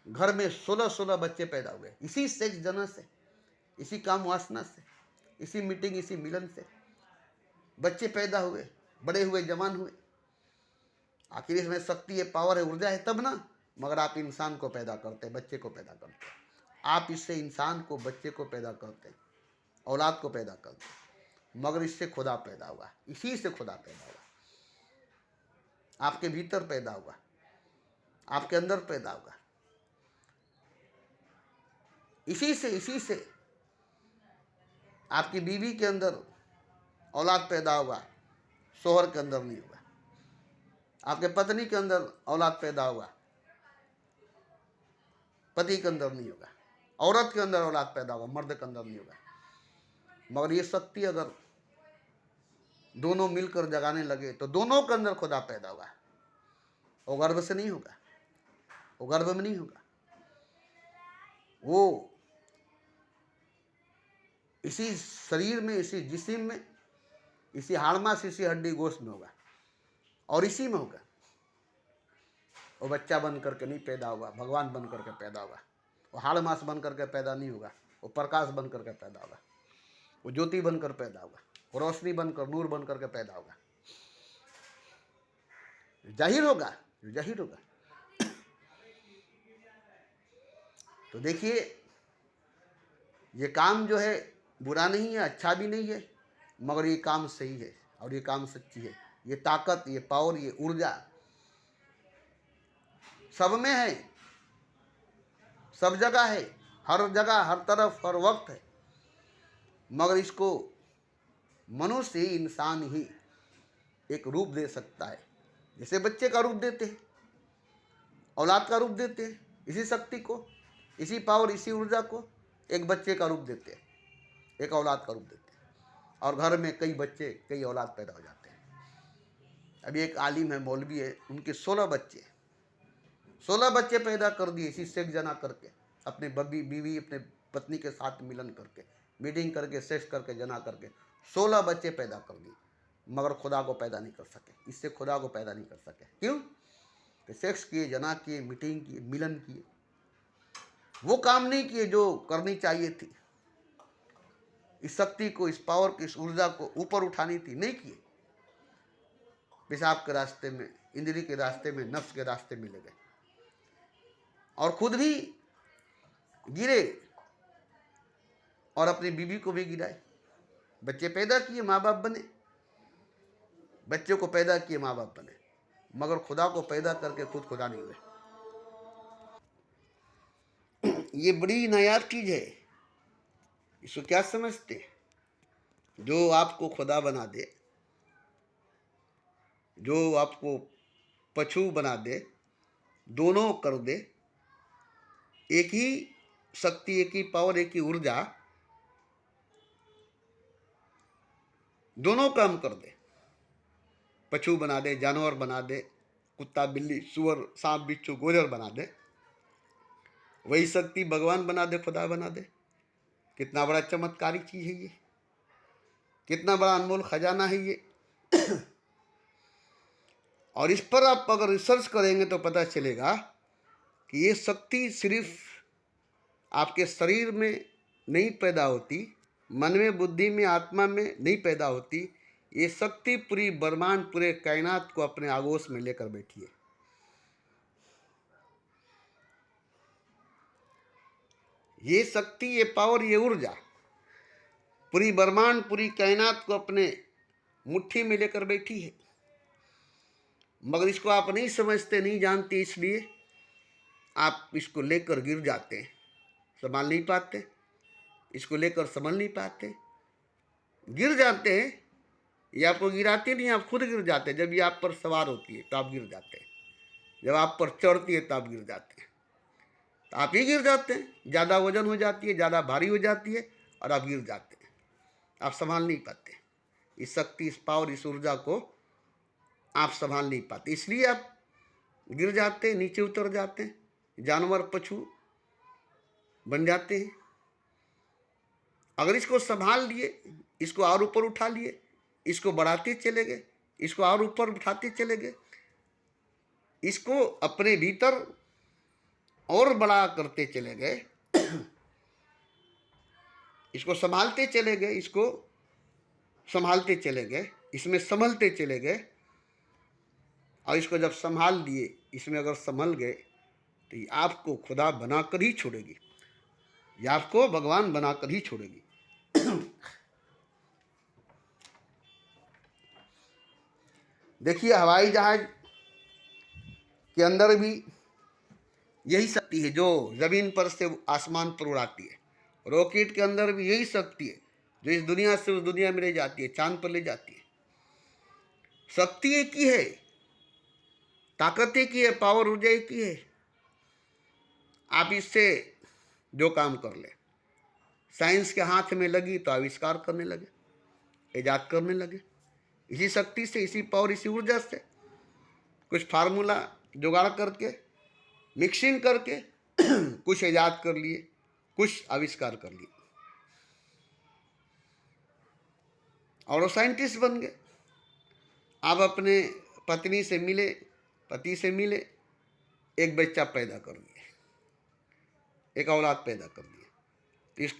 घर में 16-16 बच्चे पैदा हुए इसी सेक्स जना से, इसी काम वासना से, इसी मीटिंग, इसी मिलन से बच्चे पैदा हुए, बड़े हुए, जवान हुए। आखिर इसमें शक्ति है, पावर है, ऊर्जा है तब ना, मगर आप इंसान को पैदा करते हैं, बच्चे को पैदा करते हैं, आप इससे इंसान को, बच्चे को पैदा करते हैं, औलाद को पैदा करते हैं, मगर इससे खुदा पैदा हुआ, इसी से खुदा पैदा हुआ, आपके भीतर पैदा हुआ, आपके अंदर पैदा हुआ, इसी से आपकी बीवी के अंदर औलाद पैदा हुआ, शोहर के अंदर नहीं हुआ। आपके पत्नी के अंदर औलाद पैदा हुआ, पति के अंदर नहीं होगा। औरत के अंदर औलाद पैदा होगा, मर्द के अंदर नहीं होगा। मगर ये शक्ति अगर दोनों मिलकर जगाने लगे तो दोनों के अंदर खुदा पैदा हुआ। वो गर्भ से नहीं होगा, वो गर्भ में नहीं होगा, वो इसी शरीर में, इसी जिस्म में, इसी हाड़ मांस, इसी हड्डी गोश्त में होगा, और इसी में होगा। वो बच्चा बन करके नहीं पैदा हुआ, भगवान बन करके पैदा हुआ। वो हाड़ मांस बन करके पैदा नहीं होगा, वो प्रकाश बन करके पैदा होगा। वो ज्योति बनकर पैदा होगा, रोशनी बनकर, नूर बनकर के पैदा होगा। जाहिर होगा, जाहिर होगा। तो देखिए, ये काम जो है बुरा नहीं है, अच्छा भी नहीं है, मगर ये काम सही है और ये काम सच्ची है। ये ताकत, ये पावर, ये ऊर्जा सब में है, सब जगह है, हर जगह, हर तरफ, हर वक्त है। मगर इसको मनुष्य ही, इंसान ही एक रूप दे सकता है। जैसे बच्चे का रूप देते हैं, औलाद का रूप देते हैं, इसी शक्ति को, इसी पावर, इसी ऊर्जा को एक बच्चे का रूप देते हैं, एक औलाद का रूप देते हैं, और घर में कई बच्चे, कई औलाद पैदा हो जाते हैं। अभी एक आलिम है, मौलवी है, उनके 16 बच्चे, 16 बच्चे पैदा कर दिए इसी सेक्स जना करके, अपने बीवी, अपने पत्नी के साथ मिलन करके, मीटिंग करके, सेक्स करके, जना करके 16 बच्चे पैदा कर दिए, मगर खुदा को पैदा नहीं कर सके। इससे खुदा को पैदा नहीं कर सके। क्यों? कि सेक्स किए, जना किए, मीटिंग किए, मिलन किए, वो काम नहीं किए जो करनी चाहिए थी। इस शक्ति को, इस पावर को, इस ऊर्जा को ऊपर उठानी थी, नहीं किए। पेशाब के रास्ते में, इंद्री के रास्ते में, नफ्स के रास्ते में ले गए और खुद भी गिरे और अपनी बीवी को भी गिराए। बच्चे पैदा किए, माँ बाप बने, बच्चों को पैदा किए, माँ बाप बने, मगर खुदा को पैदा करके खुद खुदा नहीं हुए। ये बड़ी नायाब चीज है। इसको क्या समझते? जो आपको खुदा बना दे, जो आपको पशु बना दे, दोनों कर दे, एक ही शक्ति, एक ही पावर, एक ही ऊर्जा, दोनों काम कर दे। पशु बना दे, जानवर बना दे, कुत्ता, बिल्ली, सुअर, सांप, बिच्छू, गोजर बना दे, वही शक्ति भगवान बना दे, खुदा बना दे। कितना बड़ा चमत्कारी चीज है ये, कितना बड़ा अनमोल खजाना है ये। और इस पर आप अगर रिसर्च करेंगे तो पता चलेगा कि ये शक्ति सिर्फ आपके शरीर में नहीं पैदा होती, मन में, बुद्धि में, आत्मा में नहीं पैदा होती। ये शक्ति पूरी ब्रह्मांड, पूरे कायनात को अपने आगोश में लेकर बैठी है। ये शक्ति, ये पावर, ये ऊर्जा पूरी ब्रह्मांड, पूरी कायनात को अपने मुट्ठी में लेकर बैठी है, मगर इसको आप नहीं समझते, नहीं जानते, इसलिए आप इसको लेकर गिर जाते हैं, संभाल नहीं पाते, इसको लेकर संभल नहीं पाते, गिर जाते हैं। ये आपको गिराती नहीं, आप खुद गिर जाते हैं। जब ये आप पर सवार होती है तो आप गिर जाते हैं, जब आप पर चढ़ती है तो आप गिर जाते हैं, तो आप ही गिर जाते हैं। ज़्यादा वजन हो जाती है, ज़्यादा भारी हो जाती है और आप गिर जाते हैं, आप संभाल नहीं पाते। इस शक्ति, इस पावर, इस ऊर्जा को आप संभाल नहीं पाते, इसलिए आप गिर जाते हैं, नीचे उतर जाते हैं, जानवर, पशु बन जाते हैं। अगर इसको संभाल लिए, इसको और ऊपर उठा लिए, इसको बढ़ाते चले गए, इसको और ऊपर उठाते चले गए, इसको अपने भीतर और बड़ा करते चले गए, इसको संभालते चले गए, इसको संभालते चले गए, इसमें संभलते चले गए, और इसको जब संभाल लिए, इसमें अगर संभल गए, तो ये आपको खुदा बनाकर ही छोड़ेगी, ये आपको भगवान बनाकर ही छोड़ेगी। देखिए, हवाई जहाज के अंदर भी यही शक्ति है जो जमीन पर से आसमान पर उड़ाती है। रॉकेट के अंदर भी यही शक्ति है जो इस दुनिया से उस दुनिया में ले जाती है, चांद पर ले जाती है। शक्ति एक ही है, ताकत एक ही है, पावर ऊर्जा एक ही है। आप इससे जो काम कर ले, साइंस के हाथ में लगी तो आविष्कार करने लगे, इजाद करने लगे। इसी शक्ति से, इसी पावर, इसी ऊर्जा से कुछ फार्मूला जुगाड़ करके, मिक्सिंग करके कुछ इजाद कर लिए, कुछ आविष्कार कर लिए, और वो साइंटिस्ट बन गए। आप अपने पत्नी से मिले, पति से मिले, एक बच्चा पैदा कर दिए, एक औलाद पैदा कर दिए। इस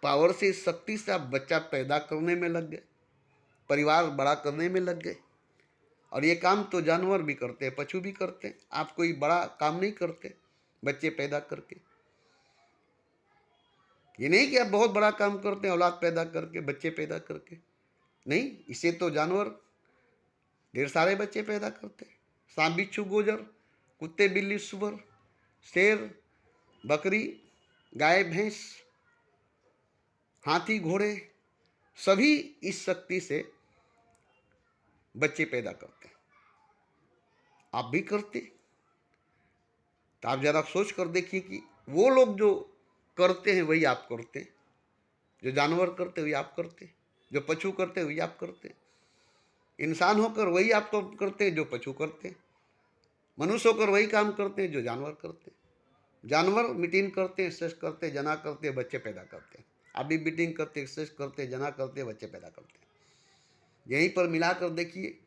पावर से, इस शक्ति से आप बच्चा पैदा करने में लग गए, परिवार बड़ा करने में लग गए। और ये काम तो जानवर भी करते हैं, पशु भी करते हैं। आप कोई बड़ा काम नहीं करते बच्चे पैदा करके। ये नहीं कि आप बहुत बड़ा काम करते हैं औलाद पैदा करके, बच्चे पैदा करके, नहीं। इसे तो जानवर ढेर सारे बच्चे पैदा करते हैं। सांप बिच्छू गोजर, कुत्ते बिल्ली सुअर, शेर बकरी, गाय भैंस, हाथी घोड़े, सभी इस शक्ति से बच्चे पैदा करते हैं। आप भी करते। तो आप जरा सोच कर देखिए कि वो लोग जो करते हैं वही आप करते, जो जानवर करते वही आप करते, जो पशु करते वही आप करते, इंसान होकर वही आप तो करते जो पशु करते, मनुष्य होकर वही काम करते हैं जो जानवर करते। जानवर मीटिंग करते, एक्सरसाइज करते, जना करते, बच्चे पैदा करते। आप भी मीटिंग करते, एक्सरसाइज करते, जना करते, बच्चे पैदा करते। यहीं पर मिलाकर देखिए,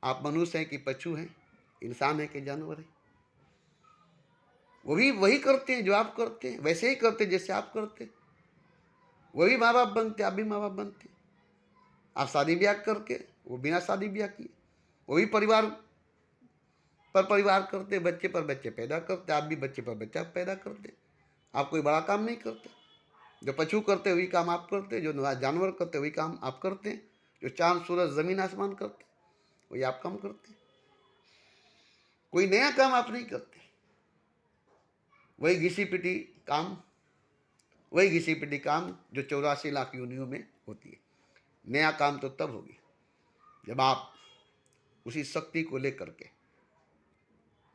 आप मनुष्य हैं कि पशु हैं, इंसान है कि जानवर है। वो भी वही करते हैं जो आप करते हैं, वैसे ही करते जैसे आप करते। वही माँ बाप बनते, आप भी माँ बाप बनते। आप शादी ब्याह करके, वो बिना शादी ब्याह किए। वही परिवार पर परिवार करते, बच्चे पर बच्चे पैदा करते, आप भी बच्चे पर बच्चा पैदा करते। आप कोई बड़ा काम नहीं करते। जो पशु करते वही काम आप करते, जो जानवर करते वही काम आप करते, जो चांद सूरज जमीन आसमान करते वही आप काम करते। कोई नया काम आप नहीं करते। वही घिसी पिटी काम, वही घिसी पिटी काम जो 84 लाख योनियों में होती है। नया काम तो तब होगी जब आप उसी शक्ति को लेकर के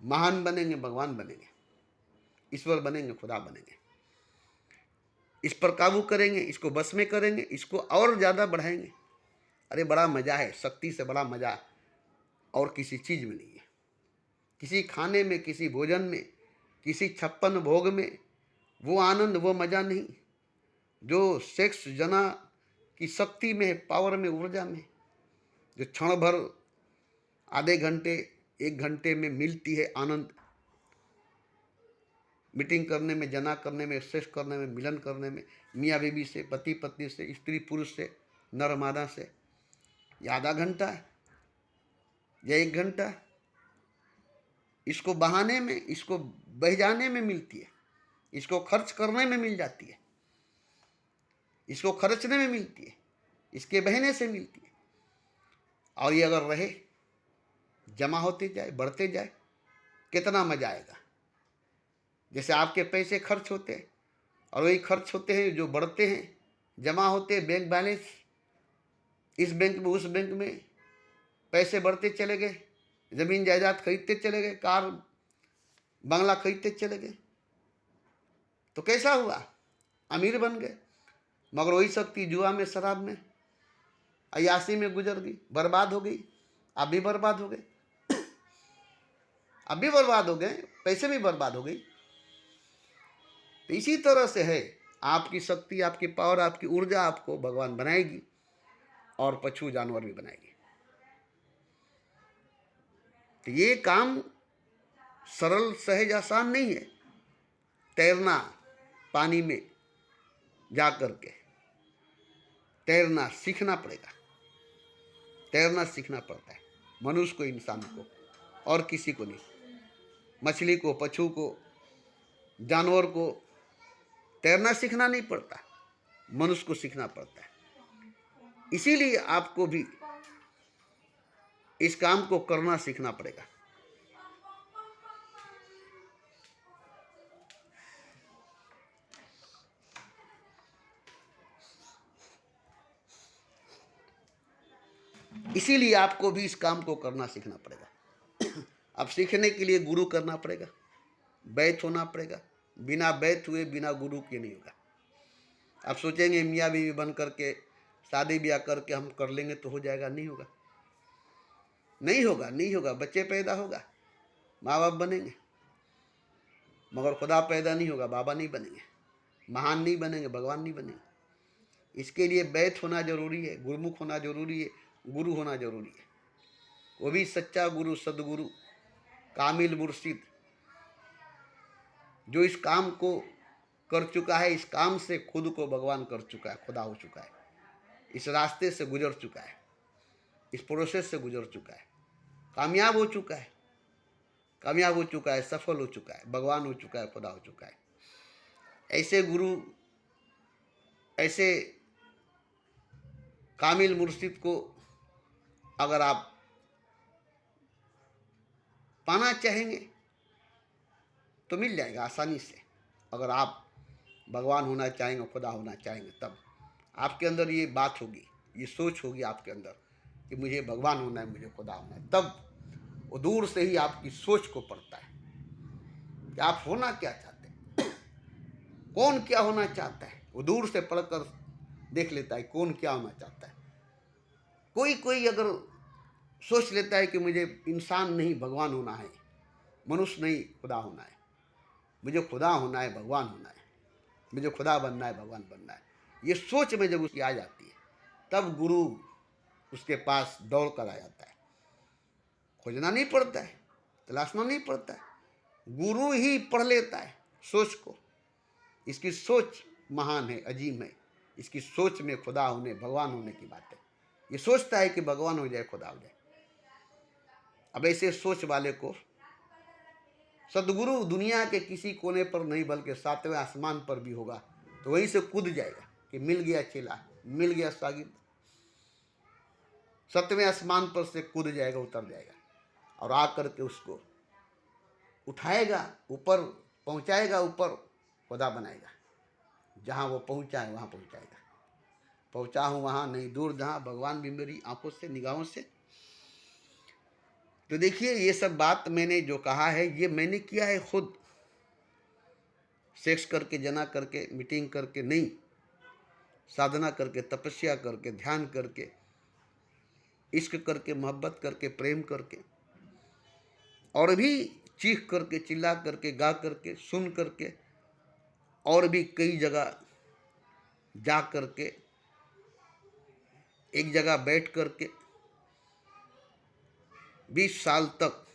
महान बनेंगे, भगवान बनेंगे, ईश्वर बनेंगे, खुदा बनेंगे। इस पर काबू करेंगे, इसको बस में करेंगे, इसको और ज़्यादा बढ़ाएंगे। अरे बड़ा मज़ा है, शक्ति से बड़ा मज़ा और किसी चीज़ में नहीं है। किसी खाने में, किसी भोजन में, किसी 56 भोग में वो आनंद, वो मज़ा नहीं जो सेक्स जना की शक्ति में है, पावर में, ऊर्जा में, जो क्षण भर, आधे घंटे, 1 घंटे में मिलती है आनंद। मीटिंग करने में, जना करने में, एक्सरसाइज करने में, मिलन करने में, मियाँ बीवी से, पति पत्नी से, स्त्री पुरुष से, नर मादा से। ये आधा घंटा या 1 घंटा इसको बहाने में, इसको बह जाने में मिलती है, इसको खर्च करने में मिल जाती है, इसको खर्चने में मिलती है, इसके बहने से मिलती है। और ये अगर रहे, जमा होते जाए, बढ़ते जाए, कितना मजा आएगा। जैसे आपके पैसे खर्च होते हैं और वही खर्च होते हैं जो बढ़ते हैं, जमा होते हैं, बैंक बैलेंस, इस बैंक में उस बैंक में पैसे बढ़ते चले गए, जमीन जायदाद खरीदते चले गए, कार बंगला खरीदते चले गए, तो कैसा हुआ? अमीर बन गए। मगर वही शक्ति जुआ में, शराब में, अयासी में गुजर गई, बर्बाद हो गई। आप भी बर्बाद हो गए, आप भी बर्बाद हो गए, पैसे भी बर्बाद हो गई। तो इसी तरह से है, आपकी शक्ति, आपकी पावर, आपकी ऊर्जा आपको भगवान बनाएगी और पशु जानवर भी बनाएगी। तो ये काम सरल, सहज, आसान नहीं है। तैरना, पानी में जा कर के तैरना सीखना पड़ेगा। तैरना सीखना पड़ता है मनुष्य को, इंसान को, और किसी को नहीं। मछली को, पशु को, जानवर को तैरना सीखना नहीं पड़ता, मनुष्य को सीखना पड़ता है। इसीलिए आपको भी इस काम को करना सीखना पड़ेगा। इसीलिए आपको भी इस काम को करना सीखना पड़ेगा। अब सीखने के लिए गुरु करना पड़ेगा, बैत होना पड़ेगा। बिना बैत हुए, बिना गुरु के नहीं होगा। आप सोचेंगे मियाँ बीवी बन करके, शादी ब्याह करके हम कर लेंगे तो हो जाएगा, नहीं होगा, नहीं होगा, नहीं होगा। बच्चे पैदा होगा, माँ बाप बनेंगे, मगर खुदा पैदा नहीं होगा, बाबा नहीं बनेंगे, महान नहीं बनेंगे, भगवान नहीं बनेंगे। इसके लिए बैत होना जरूरी है, गुरुमुख होना जरूरी है, गुरु होना जरूरी है। वो भी सच्चा गुरु, सदगुरु, कामिल मुर्शिद, जो इस काम को कर चुका है, इस काम से खुद को भगवान कर चुका है, खुदा हो चुका है, इस रास्ते से गुजर चुका है, इस प्रोसेस से गुजर चुका है, कामयाब हो चुका है, कामयाब हो चुका है, सफल हो चुका है, भगवान हो चुका है, खुदा हो चुका है। ऐसे गुरु, ऐसे कामिल मुर्शिद को अगर आप पाना चाहेंगे तो मिल जाएगा आसानी से। अगर आप भगवान होना चाहेंगे, खुदा होना चाहेंगे, तब आपके अंदर ये बात होगी, ये सोच होगी आपके अंदर कि मुझे भगवान होना है, मुझे खुदा होना है, तब वो दूर से ही आपकी सोच को पढ़ता है कि आप होना क्या चाहते हैं, कौन क्या होना चाहता है। वो दूर से पढ़कर देख लेता है कौन क्या होना चाहता है। कोई कोई अगर सोच लेता है कि मुझे इंसान नहीं भगवान होना है, मनुष्य नहीं खुदा होना है, मुझे खुदा होना है, भगवान होना है, मुझे खुदा बनना है, भगवान बनना है, ये सोच में जब उसकी आ जाती है तब गुरु उसके पास दौड़ कर आ जाता है। खोजना नहीं पड़ता है, तलाशना नहीं पड़ता है, गुरु ही पढ़ लेता है सोच को। इसकी सोच महान है, अजीम है, इसकी सोच में खुदा होने, भगवान होने की बात है। ये सोचता है कि भगवान हो जाए, खुदा हो जाए। अब ऐसे सोच वाले को सदगुरु दुनिया के किसी कोने पर नहीं बल्कि सातवें आसमान पर भी होगा तो वहीं से कूद जाएगा कि मिल गया चेला, मिल गया शागिर्द। सातवें आसमान पर से कूद जाएगा, उतर जाएगा और आकर के उसको उठाएगा, ऊपर पहुंचाएगा, ऊपर खुदा बनाएगा। जहाँ वो पहुंचा है वहाँ पहुंचाएगा। पहुंचा हूँ वहाँ नहीं, दूर जहाँ भगवान भी मेरी आंखों से, निगाहों से। तो देखिए, ये सब बात मैंने जो कहा है ये मैंने किया है खुद, सेक्स करके, जना करके, मीटिंग करके नहीं, साधना करके, तपस्या करके, ध्यान करके, इश्क करके, मोहब्बत करके, प्रेम करके, और भी चीख करके, चिल्ला करके, गा करके, सुन करके, और भी कई जगह जा करके, एक जगह बैठ करके 20 साल तक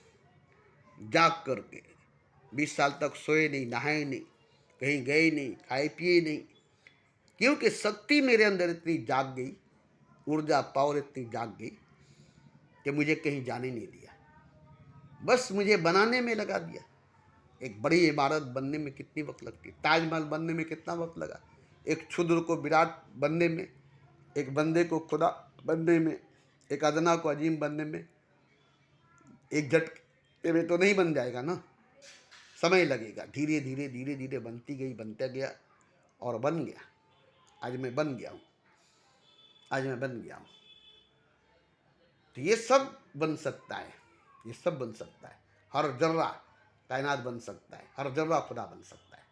जाग करके, 20 साल तक सोए नहीं, नहाए नहीं, कहीं गए नहीं, खाए पिए नहीं, क्योंकि शक्ति मेरे अंदर इतनी जाग गई, ऊर्जा पावर इतनी जाग गई कि मुझे कहीं जाने नहीं दिया, बस मुझे बनाने में लगा दिया। एक बड़ी इमारत बनने में कितनी वक्त लगती, ताजमहल बनने में कितना वक्त लगा, एक क्षुद्र को विराट बनने में, एक बंदे को खुदा बनने में, एक अदना को अजीम बनने में, एक झटके में तो नहीं बन जाएगा ना, समय लगेगा। धीरे धीरे धीरे धीरे बनती गई, बनता गया और बन गया। आज मैं बन गया हूँ, आज मैं बन गया हूँ। तो ये सब बन सकता है, ये सब बन सकता है। हर जर्रा कायनात बन सकता है, हर जर्रा खुदा बन सकता है,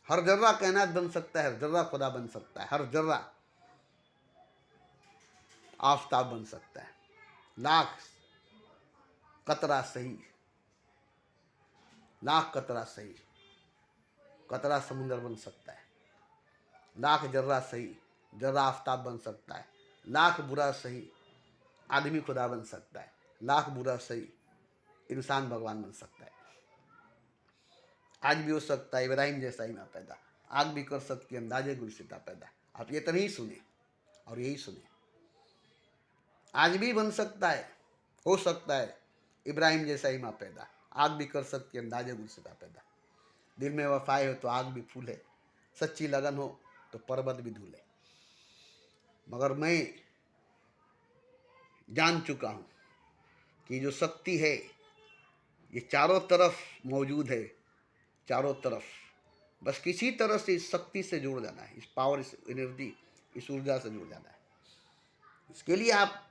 हर जर्रा कायनात बन सकता है, हर जर्रा खुदा बन सकता है, हर जर्रा आफताब बन सकता है। लाख कतरा सही, लाख कतरा सही, कतरा समुंदर बन सकता है। लाख जर्रा सही, जर्रा आफताब बन सकता है। लाख बुरा सही, आदमी खुदा बन सकता है। लाख बुरा सही, इंसान भगवान बन सकता है। आज भी हो सकता है इब्राहिम जैसा ही ना पैदा, आग भी कर सकती है अंदाजे गुलसिता पैदा। आप ये तो नहीं सुने और यही सुने, आज भी बन सकता है, हो सकता है इब्राहिम जैसा ही माँ पैदा, आग भी कर सकती है अंदाजे गुलसिता पैदा। दिल में वफाए हो तो आग भी फूले, सच्ची लगन हो तो पर्वत भी धूले। मगर मैं जान चुका हूँ कि जो शक्ति है ये चारों तरफ मौजूद है, चारों तरफ। बस किसी तरह से इस शक्ति से जुड़ जाना है, इस पावर, इस एनर्जी, इस ऊर्जा से जुड़ जाना है। इसके लिए आप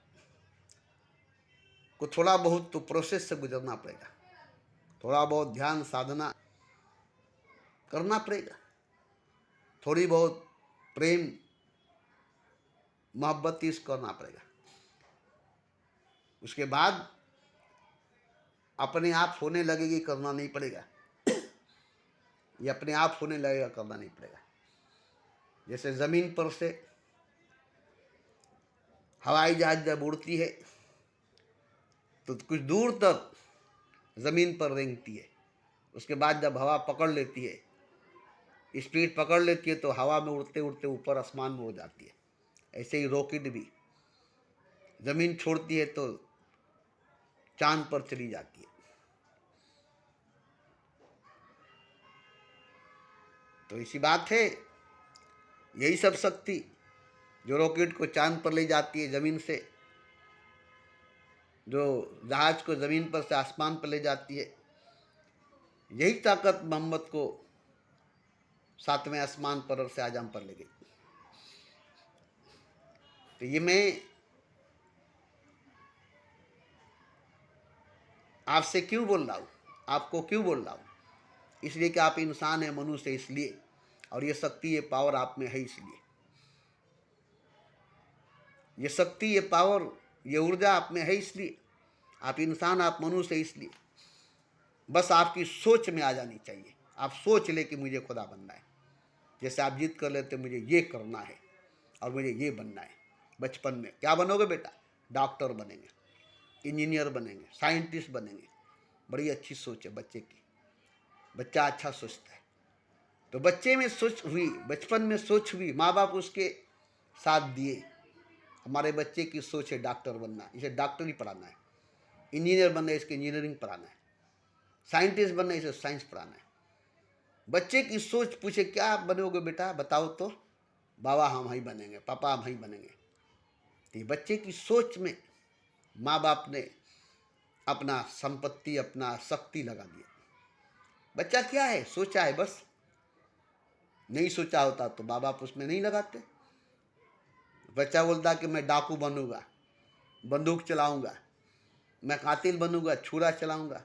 को थोड़ा बहुत तो प्रोसेस से गुजरना पड़ेगा, थोड़ा बहुत ध्यान साधना करना पड़ेगा, थोड़ी बहुत प्रेम मोहब्बत करना पड़ेगा। उसके बाद अपने आप होने लगेगी, करना नहीं पड़ेगा। ये अपने आप होने लगेगा, करना नहीं पड़ेगा। जैसे ज़मीन पर से हवाई जहाज जब उड़ती है तो कुछ दूर तक ज़मीन पर रेंगती है, उसके बाद जब हवा पकड़ लेती है स्पीड पकड़ लेती है तो हवा में उड़ते उड़ते ऊपर आसमान में हो जाती है। ऐसे ही रॉकेट भी ज़मीन छोड़ती है तो चांद पर चली जाती है। तो इसी बात है, यही सब शक्ति जो रॉकेट को चांद पर ले जाती है ज़मीन से, जो जहाज को ज़मीन पर से आसमान पर ले जाती है, यही ताकत मोहम्मद को 7वें आसमान पर और से आजम पर ले गई। तो ये मैं आपसे क्यों बोल रहा हूँ, आपको क्यों बोल रहा हूँ? इसलिए कि आप इंसान हैं, मनुष्य है इसलिए, और ये शक्ति ये पावर आप में है इसलिए। ये शक्ति ये पावर ये ऊर्जा आप में है इसलिए, आप इंसान आप मनुष्य है इसलिए। बस आपकी सोच में आ जानी चाहिए। आप सोच ले कि मुझे खुदा बनना है। जैसे आप जिद कर लेते मुझे ये करना है और मुझे ये बनना है। बचपन में क्या बनोगे बेटा? डॉक्टर बनेंगे, इंजीनियर बनेंगे, साइंटिस्ट बनेंगे। बड़ी अच्छी सोच है बच्चे की, बच्चा अच्छा सोचता है। तो बच्चे में सोच हुई, बचपन में सोच हुई, माँ बाप उसके साथ दिए। हमारे बच्चे की सोच है डॉक्टर बनना, इसे डॉक्टर ही पढ़ाना है। इंजीनियर बनना है, इसके इंजीनियरिंग पढ़ाना है। साइंटिस्ट बनना है, इसे साइंस पढ़ाना है। बच्चे की सोच पूछे क्या बनोगे बेटा, बताओ तो। बाबा हम ही बनेंगे, पापा हम ही बनेंगे। तो बच्चे की सोच में माँ बाप ने अपना संपत्ति अपना शक्ति लगा दिया। बच्चा क्या है, सोचा है बस। नहीं सोचा होता तो माँ बाप उसमें नहीं लगाते। बच्चा बोलता कि मैं डाकू बनूंगा, बंदूक चलाऊंगा, मैं कातिल बनूंगा, छुरा चलाऊंगा,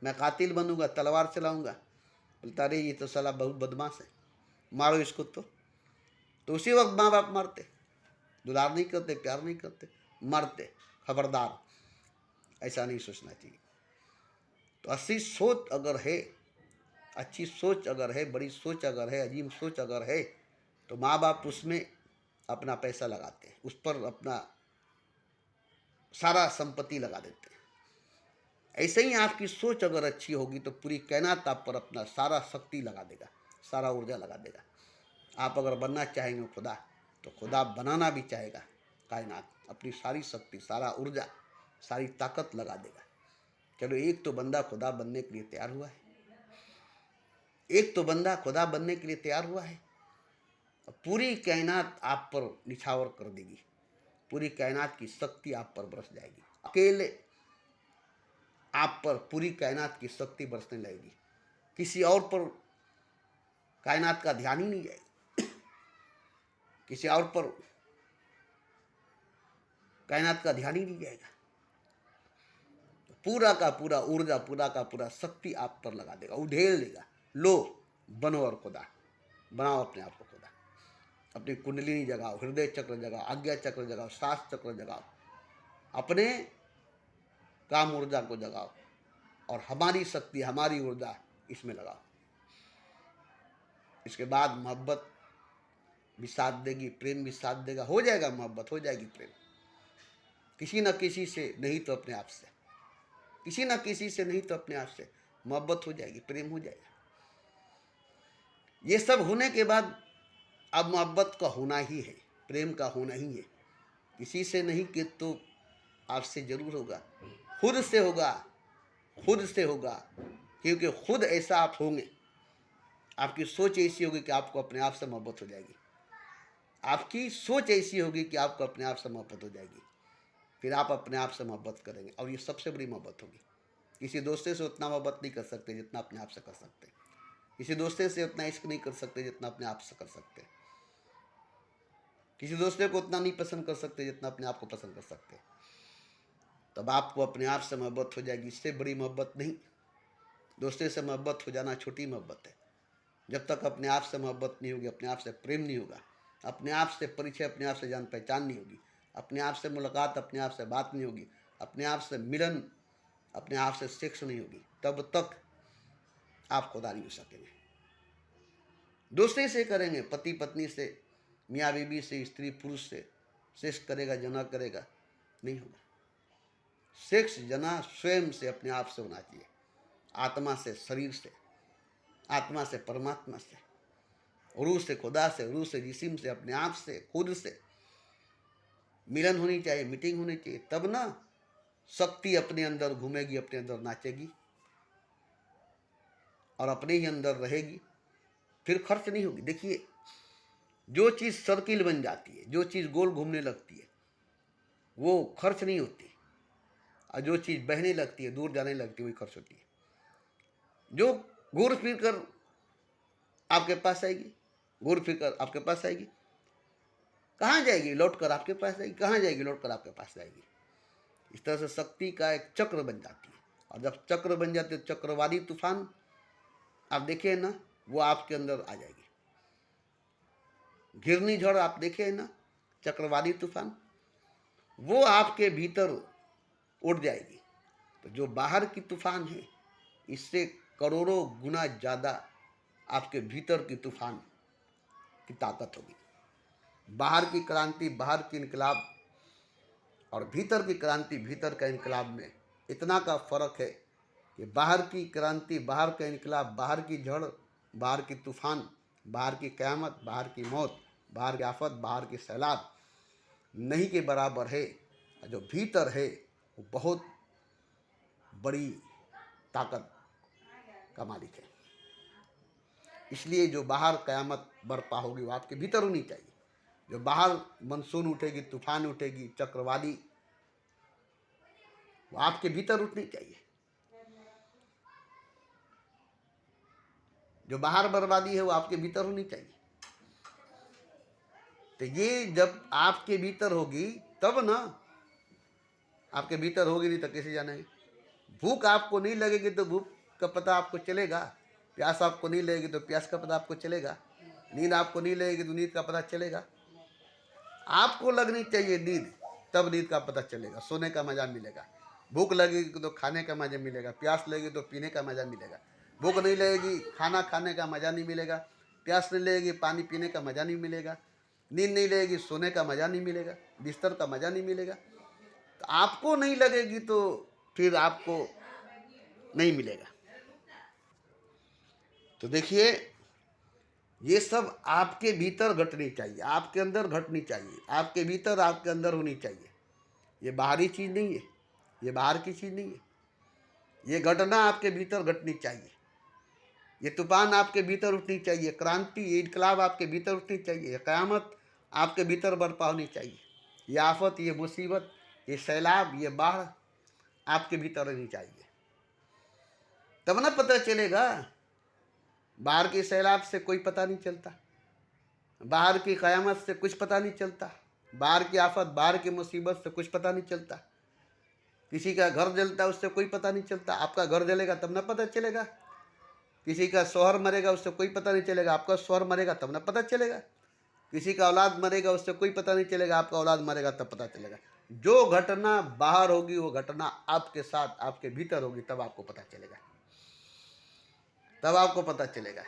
मैं कातिल बनूंगा, तलवार चलाऊंगा। बोलता अरे ये तो साला बहुत बदमाश है, मारो इसको। तो उसी वक्त माँ बाप मरते, दुलार नहीं करते, प्यार नहीं करते, मरते। खबरदार, ऐसा नहीं सोचना चाहिए। तो अच्छी सोच अगर है, अच्छी सोच अगर है, बड़ी सोच अगर है, अजीम सोच अगर है, तो माँ बाप उसमें अपना पैसा लगाते हैं, उस पर अपना सारा संपत्ति लगा देते हैं। ऐसे ही आपकी सोच अगर अच्छी होगी तो पूरी कायनात आप पर अपना सारा शक्ति लगा देगा, सारा ऊर्जा लगा देगा। आप अगर बनना चाहेंगे खुदा, तो खुदा बनाना भी चाहेगा कायनात, अपनी सारी शक्ति सारा ऊर्जा सारी ताकत लगा देगा। चलो एक तो बंदा खुदा बनने के लिए तैयार हुआ है, एक तो बंदा खुदा बनने के लिए तैयार हुआ है। पूरी कायनात आप पर निछावर कर देगी, पूरी कायनात की शक्ति आप पर बरस जाएगी। अकेले आप पर पूरी कायनात की शक्ति बरसने लगेगी, किसी और पर कायनात का ध्यान ही नहीं जाएगा, किसी और पर कायनात का ध्यान ही नहीं जाएगा। पूरा का पूरा ऊर्जा, पूरा का पूरा शक्ति आप पर लगा देगा, उधेल देगा। लो बनो और खुदा बनाओ, अपने आप को खुदा। अपनी कुंडलिनी जगाओ, हृदय चक्र जगाओ, आज्ञा चक्र जगाओ, श्वास चक्र जगाओ, अपने काम ऊर्जा को जगाओ और हमारी शक्ति हमारी ऊर्जा इसमें लगाओ। इसके बाद मोहब्बत भी साथ देगी, प्रेम भी साथ देगा। हो जाएगा मोहब्बत, हो जाएगी प्रेम, किसी न किसी से, नहीं तो अपने आप से, किसी न किसी से नहीं तो अपने आप से मोहब्बत हो जाएगी, प्रेम हो जाएगा। ये सब होने के बाद अब मोहब्बत का होना ही है, प्रेम का होना ही है। किसी से नहीं कि तो आपसे जरूर होगा, खुद से होगा, खुद से होगा। क्योंकि खुद ऐसा आप होंगे, आपकी सोच ऐसी होगी कि आपको अपने आप से मोहब्बत हो जाएगी। आपकी सोच ऐसी होगी कि आपको अपने आप से मोहब्बत हो जाएगी, फिर आप अपने आप से मोहब्बत करेंगे। और ये सबसे बड़ी मोहब्बत होगी। किसी दोस्ते से उतना मोहब्बत नहीं कर सकते जितना अपने आप से कर सकते। किसी दोस्ते से उतना इश्क नहीं कर सकते जितना अपने आप से कर सकते। किसी दोस्ते को उतना नहीं पसंद कर सकते जितना अपने आप को पसंद कर सकते। तब आपको अपने आप से मोहब्बत हो जाएगी। इससे बड़ी मोहब्बत नहीं। दोस्ते से मोहब्बत हो जाना छोटी मोहब्बत है। जब तक अपने आप से मोहब्बत नहीं होगी, अपने आप से प्रेम नहीं होगा, अपने आप से परिचय, अपने आप से जान पहचान नहीं होगी, अपने आप से मुलाकात, अपने आप से बात नहीं होगी, अपने आप से मिलन, अपने आप से सेक्स नहीं होगी, तब तक आप खुदा नहीं हो सकेंगे। दोस्ती से करेंगे, पति पत्नी से, मियाँ बीवी से, स्त्री पुरुष से सेक्स करेगा, जना करेगा, नहीं होगा। सेक्स जना स्वयं से, अपने आप से होना चाहिए, आत्मा से, शरीर से, आत्मा से परमात्मा से। रूह से, खुदा से, रूह से जिस्म से, अपने आप से, खुद से मिलन होनी चाहिए, मीटिंग होनी चाहिए। तब ना शक्ति अपने अंदर घूमेगी, अपने अंदर नाचेगी और अपने ही अंदर रहेगी, फिर खर्च नहीं होगी। देखिए, जो चीज़ सर्किल बन जाती है, जो चीज़ गोल घूमने लगती है, वो खर्च नहीं होती, और जो चीज़ बहने लगती है, दूर जाने लगती है, वही खर्च होती है। जो घूर फिर कर आपके पास आएगी, घूर फिर कर आपके पास आएगी, कहाँ जाएगी? लौट कर आपके पास आएगी। कहाँ जाएगी? लौट कर आपके पास आएगी। इस तरह से शक्ति का एक चक्र बन जाती है, और जब चक्र बन जाते है, चक्रवादी तूफान आप देखिए ना, वो आपके अंदर आ जाएगी। घिरनी झड़ आप देखिए ना, चक्रवादी तूफान, वो आपके भीतर उड़ जाएगी। तो जो बाहर की तूफान है, इससे करोड़ों गुना ज़्यादा आपके भीतर की तूफान की ताकत होगी। बाहर की क्रांति, बाहर की इनकलाब और भीतर की क्रांति, भीतर का इनकलाब में इतना का फर्क है कि बाहर की क्रांति, बाहर का इनकलाब, बाहर की झड़, बाहर की तूफान, बाहर की क़यामत, बाहर की मौत, बाहर की आफत, बाहर की सैलाब नहीं के बराबर है। जो भीतर है वो बहुत बड़ी ताकत का मालिक है। इसलिए जो बाहर क़यामत बर्पा होगी वो आपके भीतर होनी चाहिए। जो बाहर मानसून उठेगी, तूफान उठेगी, चक्रवादी, वो आपके भीतर उठनी चाहिए। जो बाहर बर्बादी है वो आपके भीतर होनी चाहिए। तो ये जब आपके भीतर होगी तब ना, आपके भीतर होगी नहीं तो कैसे जानेंगे? भूख आपको नहीं लगेगी तो भूख का पता आपको चलेगा, प्यास आपको नहीं लगेगी तो प्यास का पता आपको चलेगा, नींद आपको नहीं लगेगी तो नींद का पता चलेगा। आपको लगनी चाहिए नींद, तब नींद का पता चलेगा, सोने का मज़ा मिलेगा। भूख लगेगी तो खाने का मज़ा मिलेगा, प्यास लगेगी तो पीने का मज़ा मिलेगा। भूख नहीं लगेगी, खाना खाने का मज़ा नहीं मिलेगा, प्यास नहीं लगेगी, पानी पीने का मज़ा नहीं मिलेगा, नींद नहीं लगेगी, सोने का मज़ा नहीं मिलेगा, बिस्तर का मज़ा नहीं मिलेगा। तो आपको नहीं लगेगी तो फिर आपको नहीं मिलेगा। तो देखिए, ये सब आपके भीतर घटनी चाहिए, आपके अंदर घटनी चाहिए, आपके भीतर, आपके अंदर होनी चाहिए। ये बाहरी चीज़ नहीं है, ये बाहर की चीज़ नहीं है। ये घटना आपके भीतर घटनी चाहिए। ये तूफान आपके भीतर उठनी चाहिए, क्रांति, ये इनकलाब आपके भीतर उठनी चाहिए, क़यामत आपके भीतर बर्पा होनी चाहिए। ये आफत, ये मुसीबत, ये सैलाब, ये बाढ़ आपके भीतर रहनी चाहिए। तब ना पता चलेगा। बाहर की सैलाब से कोई पता नहीं चलता, बाहर की क़यामत से कुछ पता नहीं चलता, बाहर की आफत, बाहर की मुसीबत से कुछ पता नहीं चलता। किसी का घर जलता है उससे कोई पता नहीं चलता, आपका घर जलेगा तब ना पता चलेगा। किसी का शौहर मरेगा उससे कोई पता नहीं चलेगा, आपका शौहर मरेगा तब ना पता चलेगा। किसी का औलाद मरेगा उससे कोई पता नहीं चलेगा, आपका औलाद मरेगा तब पता चलेगा। जो घटना बाहर होगी वो घटना आपके साथ, आपके भीतर होगी, तब आपको पता चलेगा। तब आपको पता चलेगा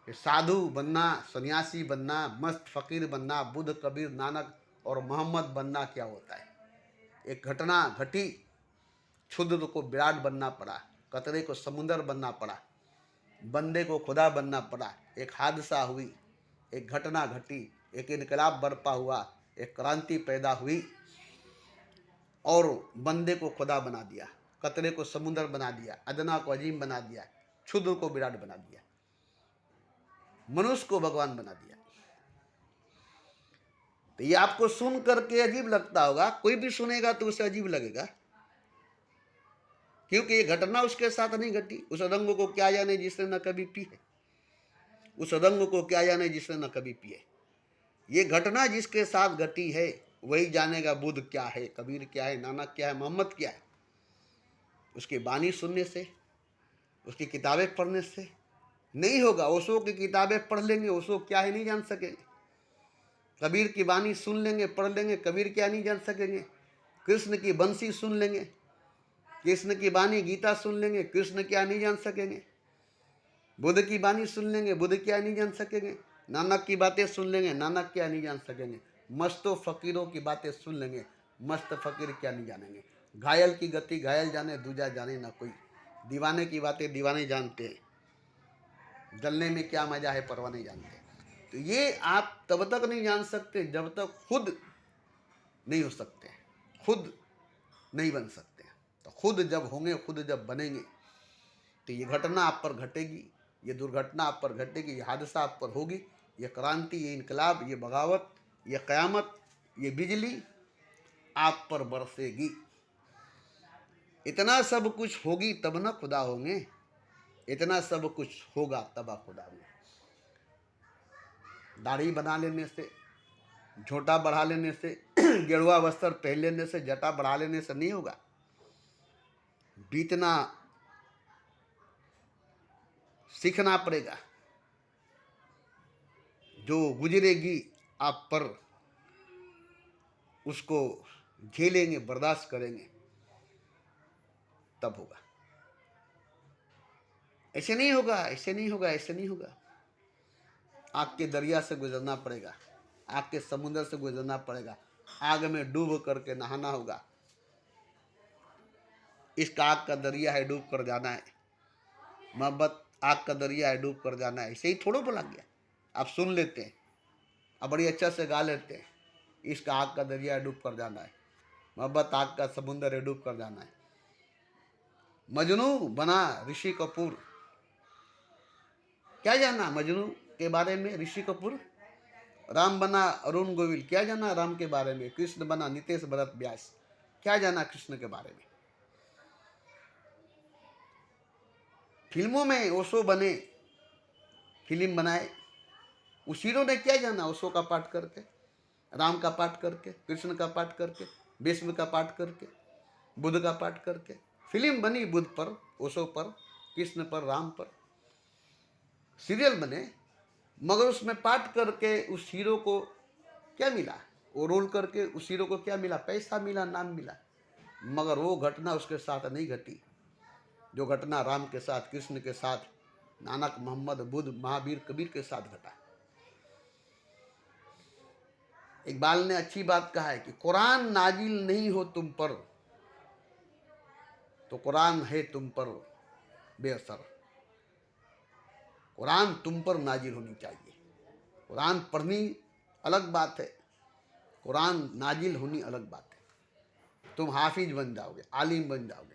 कि साधु बनना, सन्यासी बनना, मस्त फकीर बनना, बुद्ध, कबीर, नानक और मोहम्मद बनना क्या होता है। एक घटना घटी, क्षुद्र को विराट बनना पड़ा, कतरे को समुंदर बनना पड़ा, बंदे को खुदा बनना पड़ा। एक हादसा हुई, एक घटना घटी, एक इनकलाब बर्पा हुआ, एक क्रांति पैदा हुई और बंदे को खुदा बना दिया, कतरे को समुंदर बना दिया, अदना को अजीम बना दिया, क्षुद्र को विराट बना दिया, मनुष्य को भगवान बना दिया। तो ये आपको सुन करके अजीब लगता होगा, कोई भी सुनेगा तो उसे अजीब लगेगा, क्योंकि ये घटना उसके साथ नहीं घटी। उस रंग को क्या जाने जिसने न कभी पी है, उस रंग को क्या जाने जिसने न कभी पिए। ये घटना जिसके साथ घटी है वही जानेगा बुद्ध क्या है, कबीर क्या है, नानक क्या है, मोहम्मद क्या है। उसकी बानी सुनने से, उसकी किताबें पढ़ने से नहीं होगा। ओशो की किताबें पढ़ लेंगे, ओशो क्या है नहीं जान सकेंगे। कबीर की बानी सुन लेंगे, पढ़ लेंगे, कबीर क्या नहीं जान सकेंगे। कृष्ण की बंसी सुन लेंगे, कृष्ण की बानी गीता सुन लेंगे, कृष्ण क्या नहीं जान सकेंगे। बुद्ध की बानी सुन लेंगे, बुद्ध क्या नहीं जान सकेंगे। नानक की बातें सुन लेंगे, नानक क्या नहीं जान सकेंगे। मस्तों फकीरों की बातें सुन लेंगे, मस्त फकीर क्या नहीं जानेंगे। घायल की गति घायल जाने, दूजा जाने ना कोई। दीवाने की बातें दीवाने जानते हैं, जलने में क्या मजा है परवाह नहीं जानते। तो ये आप तब तक नहीं जान सकते जब तक खुद नहीं हो सकते, खुद नहीं बन सकते। तो खुद जब होंगे, खुद जब बनेंगे, तो ये घटना आप पर घटेगी, ये दुर्घटना आप पर घटेगी, ये हादसा आप पर होगी, ये क्रांति, ये इनकलाब, ये बगावत, ये क़यामत, ये बिजली आप पर बरसेगी। इतना सब कुछ होगी तब न खुदा होंगे, इतना सब कुछ होगा तब आप खुदा होंगे। दाढ़ी बना लेने से, झोंटा बढ़ा लेने से, गेरुआ वस्त्र पहन लेने से, जटा बढ़ा लेने से नहीं होगा। बीतना सीखना पड़ेगा। जो गुजरेगी आप पर, उसको झेलेंगे, बर्दाश्त करेंगे, तब होगा। ऐसे नहीं होगा, ऐसे नहीं होगा, ऐसे नहीं होगा। आग के दरिया से गुजरना पड़ेगा, आग के समुद्र से गुजरना पड़ेगा, आग में डूब करके नहाना होगा। इसका आग का दरिया है, डूब कर जाना है। मोहब्बत आग का दरिया है, डूब कर जाना है। ऐसे ही थोड़ा बोला गया, आप सुन लेते हैं, आप बड़ी अच्छा से गा लेते हैं। इसका आग का दरिया है, डूब कर जाना है। मोहब्बत आग का समुंदर है, डूब कर जाना है। मजनू बना ऋषि कपूर, क्या जाना मजनू के बारे में ऋषि कपूर। राम बना अरुण गोविल, क्या जाना राम के बारे में। कृष्ण बना नितेश भरत व्यास, क्या जाना कृष्ण के बारे में। फिल्मों में ओशो बने, फिल्म बनाए, उस हीरो ने क्या जाना ओशो का पाठ करके, राम का पाठ करके, कृष्ण का पाठ करके, भीष्म का पाठ करके, बुद्ध का पाठ करके। फिल्म बनी बुद्ध पर, ओशो पर, कृष्ण पर, राम पर, सीरियल बने, मगर उसमें पाठ करके उस हीरो को क्या मिला। वो रोल करके उस हीरो को क्या मिला, पैसा मिला, नाम मिला, मगर वो घटना उसके साथ नहीं घटी जो घटना राम के साथ, कृष्ण के साथ, नानक, मोहम्मद, बुद्ध, महावीर, कबीर के साथ घटा। इकबाल ने अच्छी बात कहा है कि कुरान नाजिल नहीं हो तुम पर तो कुरान है तुम पर बेअसर। कुरान तुम पर नाजिल होनी चाहिए। कुरान पढ़नी अलग बात है, कुरान नाजिल होनी अलग बात है। तुम हाफिज बन जाओगे, आलिम बन जाओगे,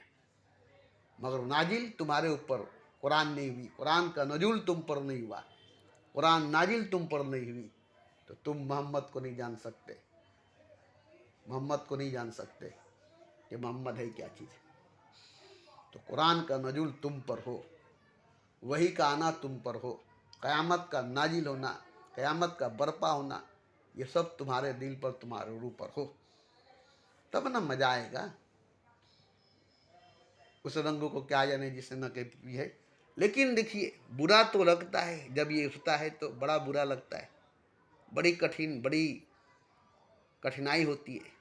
मगर नाजिल तुम्हारे ऊपर कुरान नहीं हुई, कुरान का नजुल तुम पर नहीं हुआ, कुरान नाजिल तुम पर नहीं हुई, तो तुम मोहम्मद को नहीं जान सकते, मोहम्मद को नहीं जान सकते कि मोहम्मद है क्या चीज़। तो कुरान का नजुल तुम पर हो, वही का आना तुम पर हो, क़यामत का नाजिल होना, क़यामत का बर्पा होना, ये सब तुम्हारे दिल पर, तुम्हारे रूह पर हो, तब ना मजा आएगा। उस रंग को क्या जाने जिसने न कभी है। लेकिन देखिए, बुरा तो लगता है, जब ये उठता है तो बड़ा बुरा लगता है, बड़ी कठिनाई होती है,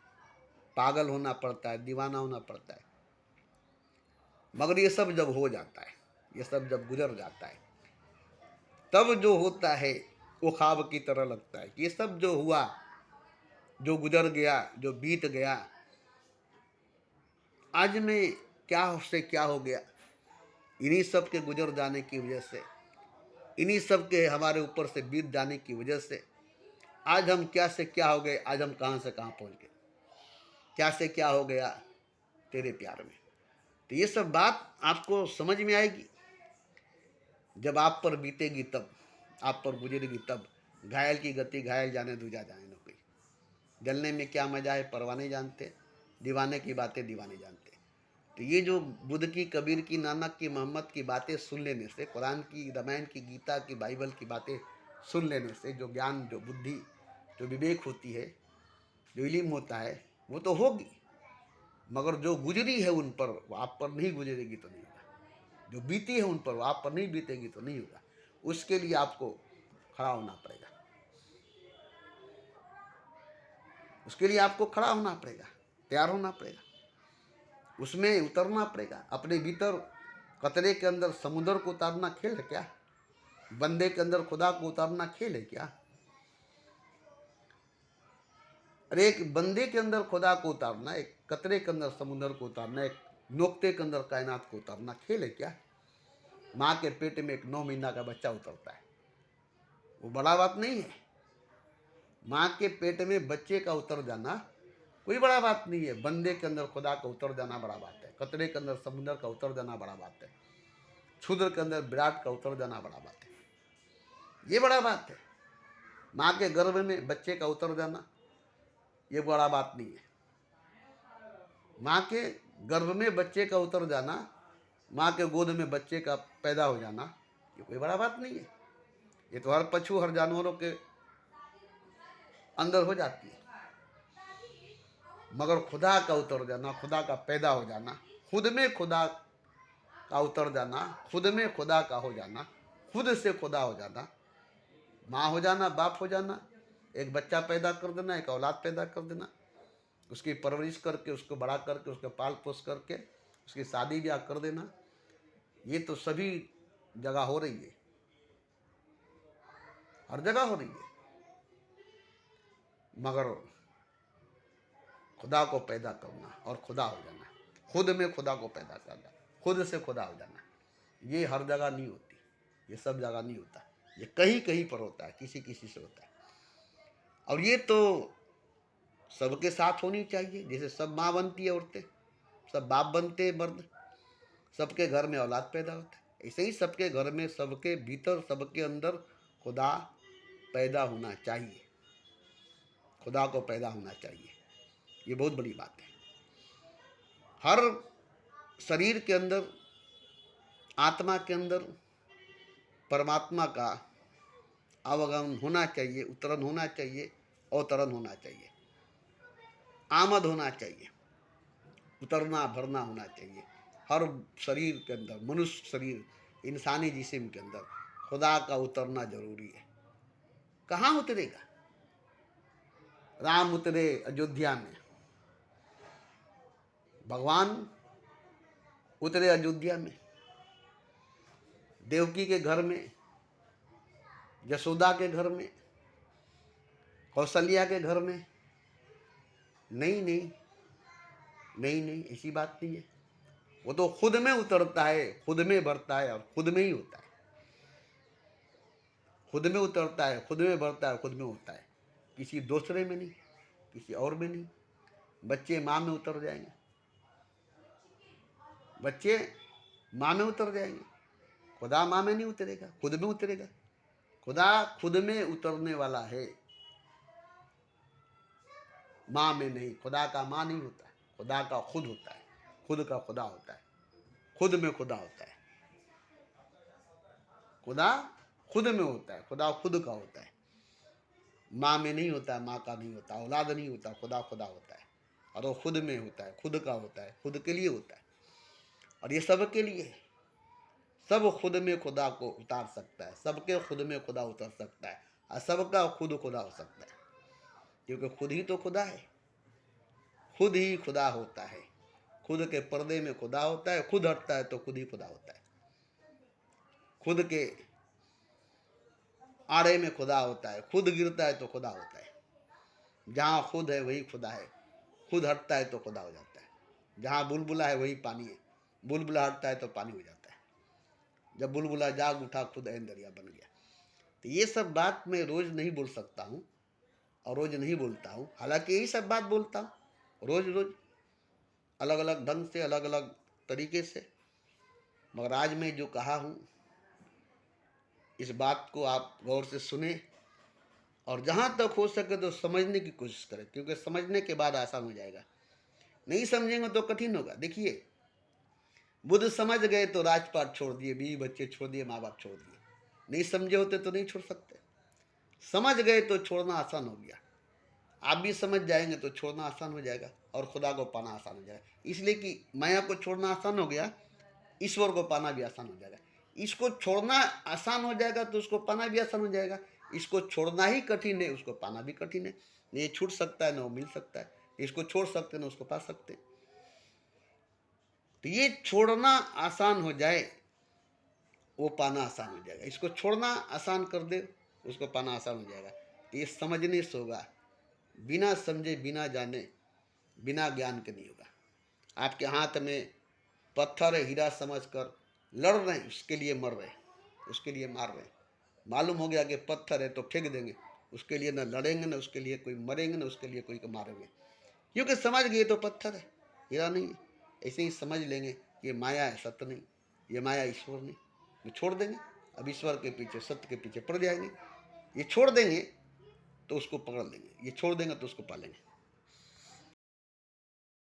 पागल होना पड़ता है, दीवाना होना पड़ता है। मगर ये सब जब हो जाता है, ये सब जब गुजर जाता है, तब जो होता है वो ख्वाब की तरह लगता है कि ये सब जो हुआ, जो गुजर गया, जो बीत गया, आज में क्या से क्या हो गया, इन्हीं सब के गुजर जाने की वजह से, इन्हीं सब के हमारे ऊपर से बीत जाने की वजह से आज हम क्या से क्या हो गए, आज हम कहाँ से कहाँ पहुँच गए, क्या से क्या हो गया तेरे प्यार में। तो ये सब बात आपको समझ में आएगी जब आप पर बीतेगी, तब आप पर गुजरेगी तब। घायल की गति घायल जाने दूजा जाने न कोई, जलने में क्या मजा है परवाह नहीं जानते, दीवाने की बातें दीवाने जानते। तो ये जो बुद्ध की, कबीर की, नानक की, मोहम्मद की बातें सुन लेने से, कुरान की, रामायण की, गीता की, बाइबल की बातें सुन लेने से जो ज्ञान, जो बुद्धि, जो विवेक होती है, जो इल्म होता है, वो तो होगी, मगर जो गुजरी है उन पर, वो आप पर नहीं गुजरेगी तो नहीं होगा। जो बीती है उन पर, वो आप पर नहीं बीतेगी तो नहीं होगा। उसके लिए आपको खड़ा होना पड़ेगा, उसके लिए आपको खड़ा होना पड़ेगा, तैयार होना पड़ेगा, उसमें उतरना पड़ेगा। अपने भीतर कतरे के अंदर समुद्र को उतारना खेल है क्या? बंदे के अंदर खुदा को उतारना खेल है क्या? अरे एक बंदे के अंदर खुदा को उतारना, एक कतरे के अंदर समुद्र को उतारना, एक नोक्ते के अंदर कायनात को उतारना खेल है क्या? माँ के पेट में एक 9 महीना का बच्चा उतरता है, वो बड़ा बात नहीं है। माँ के पेट में बच्चे का उतर जाना कोई बड़ा बात नहीं है। बंदे के अंदर खुदा का उतर जाना बड़ा बात है। कतरे के अंदर समुद्र का उतर जाना बड़ा बात है। क्षुद्र के अंदर विराट का उतर जाना बड़ा बात है। ये बड़ा बात है। माँ के गर्भ में बच्चे का उतर जाना ये बड़ा बात नहीं है। माँ के गर्भ में बच्चे का उतर जाना, माँ के गोद में बच्चे का पैदा हो जाना ये कोई बड़ा बात नहीं है। ये तो हर पशु हर जानवरों के अंदर हो जाती है। मगर खुदा का उतर जाना, खुदा का पैदा हो जाना, खुद में खुदा का उतर जाना, खुद में खुदा का हो जाना, खुद से खुदा हो जाना, माँ हो जाना, बाप हो जाना, एक बच्चा पैदा कर देना, एक औलाद पैदा कर देना, उसकी परवरिश करके, उसको बड़ा करके, उसको पाल पोस करके, उसकी शादी ब्याह कर देना, ये तो सभी जगह हो रही है, हर जगह हो रही है। मगर खुदा को पैदा करना और खुदा हो जाना, खुद में खुदा को पैदा करना, खुद से खुदा हो जाना, ये हर जगह नहीं होती, ये सब जगह नहीं होता, ये कहीं कहीं पर होता है, किसी किसी से होता है। और ये तो सबके साथ होनी चाहिए। जैसे सब माँ बनती है औरतें, सब बाप बनते हैं मर्द, सबके घर में औलाद पैदा होता है, ऐसे ही सबके घर में, सबके भीतर, सबके अंदर खुदा पैदा होना चाहिए, खुदा को पैदा होना चाहिए। ये बहुत बड़ी बात है। हर शरीर के अंदर, आत्मा के अंदर परमात्मा का आवागमन होना चाहिए, उतरन होना चाहिए, अवतरण होना चाहिए, आमद होना चाहिए, उतरना भरना होना चाहिए। हर शरीर के अंदर, मनुष्य शरीर, इंसानी जिस्म के अंदर खुदा का उतरना जरूरी है। कहाँ उतरेगा? राम उतरे अयोध्या में, भगवान उतरे अयोध्या में, देवकी के घर में, यशोदा के घर में, कौशल्या के घर में? नहीं नहीं नहीं नहीं, ऐसी बात नहीं है। वो तो खुद में उतरता है, खुद में बढ़ता है और खुद में ही होता है। खुद में उतरता है, खुद में बढ़ता है, खुद में होता है, किसी दूसरे में नहीं, किसी और में नहीं। बच्चे माँ में उतर जाएंगे, बच्चे माँ में उतर जाएंगे, खुदा माँ में नहीं उतरेगा, खुद में उतरेगा। खुदा खुद में उतरने वाला है, माँ में नहीं। खुदा का माँ नहीं होता है, खुदा का खुद होता है, खुद का खुदा होता है, खुद में खुदा होता है। खुदा खुद में होता है, खुदा खुद का होता है, माँ में नहीं होता है, माँ का नहीं होता, औलाद नहीं होता, खुदा खुदा होता है। और वो खुद में होता है, खुद का होता है, खुद के लिए होता है। और ये सब के लिए है। सब खुद में खुदा को उतार सकता है, सबके खुद में खुदा उतर सकता है, और सबका खुद खुदा हो सकता है, क्योंकि खुद ही तो खुदा है, खुद ही खुदा होता है। खुद के पर्दे में खुदा होता है, खुद हटता है तो खुद ही खुदा होता है। खुद के आड़े में खुदा होता है, खुद गिरता है तो खुदा होता है। जहाँ खुद है वही खुदा है, खुद हटता है तो खुदा हो जाता है। जहाँ बुलबुला है वही पानी है, बुलबुला हटता है तो पानी हो जाता है। जब बुलबुला जाग उठा खुद ऐन दरिया बन गया। तो ये सब बात मैं रोज़ नहीं बोल सकता हूँ और रोज़ नहीं बोलता हूँ, हालांकि यही सब बात बोलता हूँ रोज़ रोज़, अलग अलग ढंग से, अलग अलग तरीके से। मगर आज मैं जो कहा हूँ, इस बात को आप गौर से सुने और जहाँ तक हो सके तो समझने की कोशिश करें, क्योंकि समझने के बाद आसान हो जाएगा। नहीं समझेंगे तो कठिन होगा। देखिए, बुद्ध समझ गए तो राजपाट छोड़ दिए, बीवी बच्चे छोड़ दिए, माँ बाप छोड़ दिए। नहीं समझे होते तो नहीं छोड़ सकते। समझ गए तो छोड़ना आसान हो गया। आप भी समझ जाएंगे तो छोड़ना आसान हो जाएगा और खुदा को पाना आसान हो जाएगा। इसलिए कि माया को छोड़ना आसान हो गया, ईश्वर को पाना भी आसान हो जाएगा। इसको छोड़ना आसान हो जाएगा तो उसको पाना भी आसान हो जाएगा। इसको छोड़ना ही कठिन है, उसको पाना भी कठिन है। ये छूट सकता है ना वो मिल सकता है, इसको छोड़ सकते हैं ना उसको पा सकते हैं। तो ये छोड़ना आसान हो जाए, वो पाना आसान हो जाएगा। इसको छोड़ना आसान कर दे, उसको पाना आसान हो जाएगा। तो ये समझने से होगा, बिना समझे, बिना जाने, बिना ज्ञान के नहीं होगा। आपके हाथ में पत्थर है, हीरा समझकर लड़ रहे हैं उसके लिए मर रहे हैं, उसके लिए मार रहे हैं। मालूम हो गया कि पत्थर है तो फेंक देंगे, उसके लिए न लड़ेंगे, न उसके लिए कोई मरेंगे, न उसके लिए कोई मारेंगे, क्योंकि समझ गए तो पत्थर है, हीरा नहीं है। ऐसे ही समझ लेंगे ये माया है, सत्य नहीं, ये माया ईश्वर नहीं, वो छोड़ देंगे। अब ईश्वर के पीछे, सत्य के पीछे पड़ जाएंगे। ये छोड़ देंगे तो उसको पकड़ लेंगे, ये छोड़ देंगे तो उसको पालेंगे।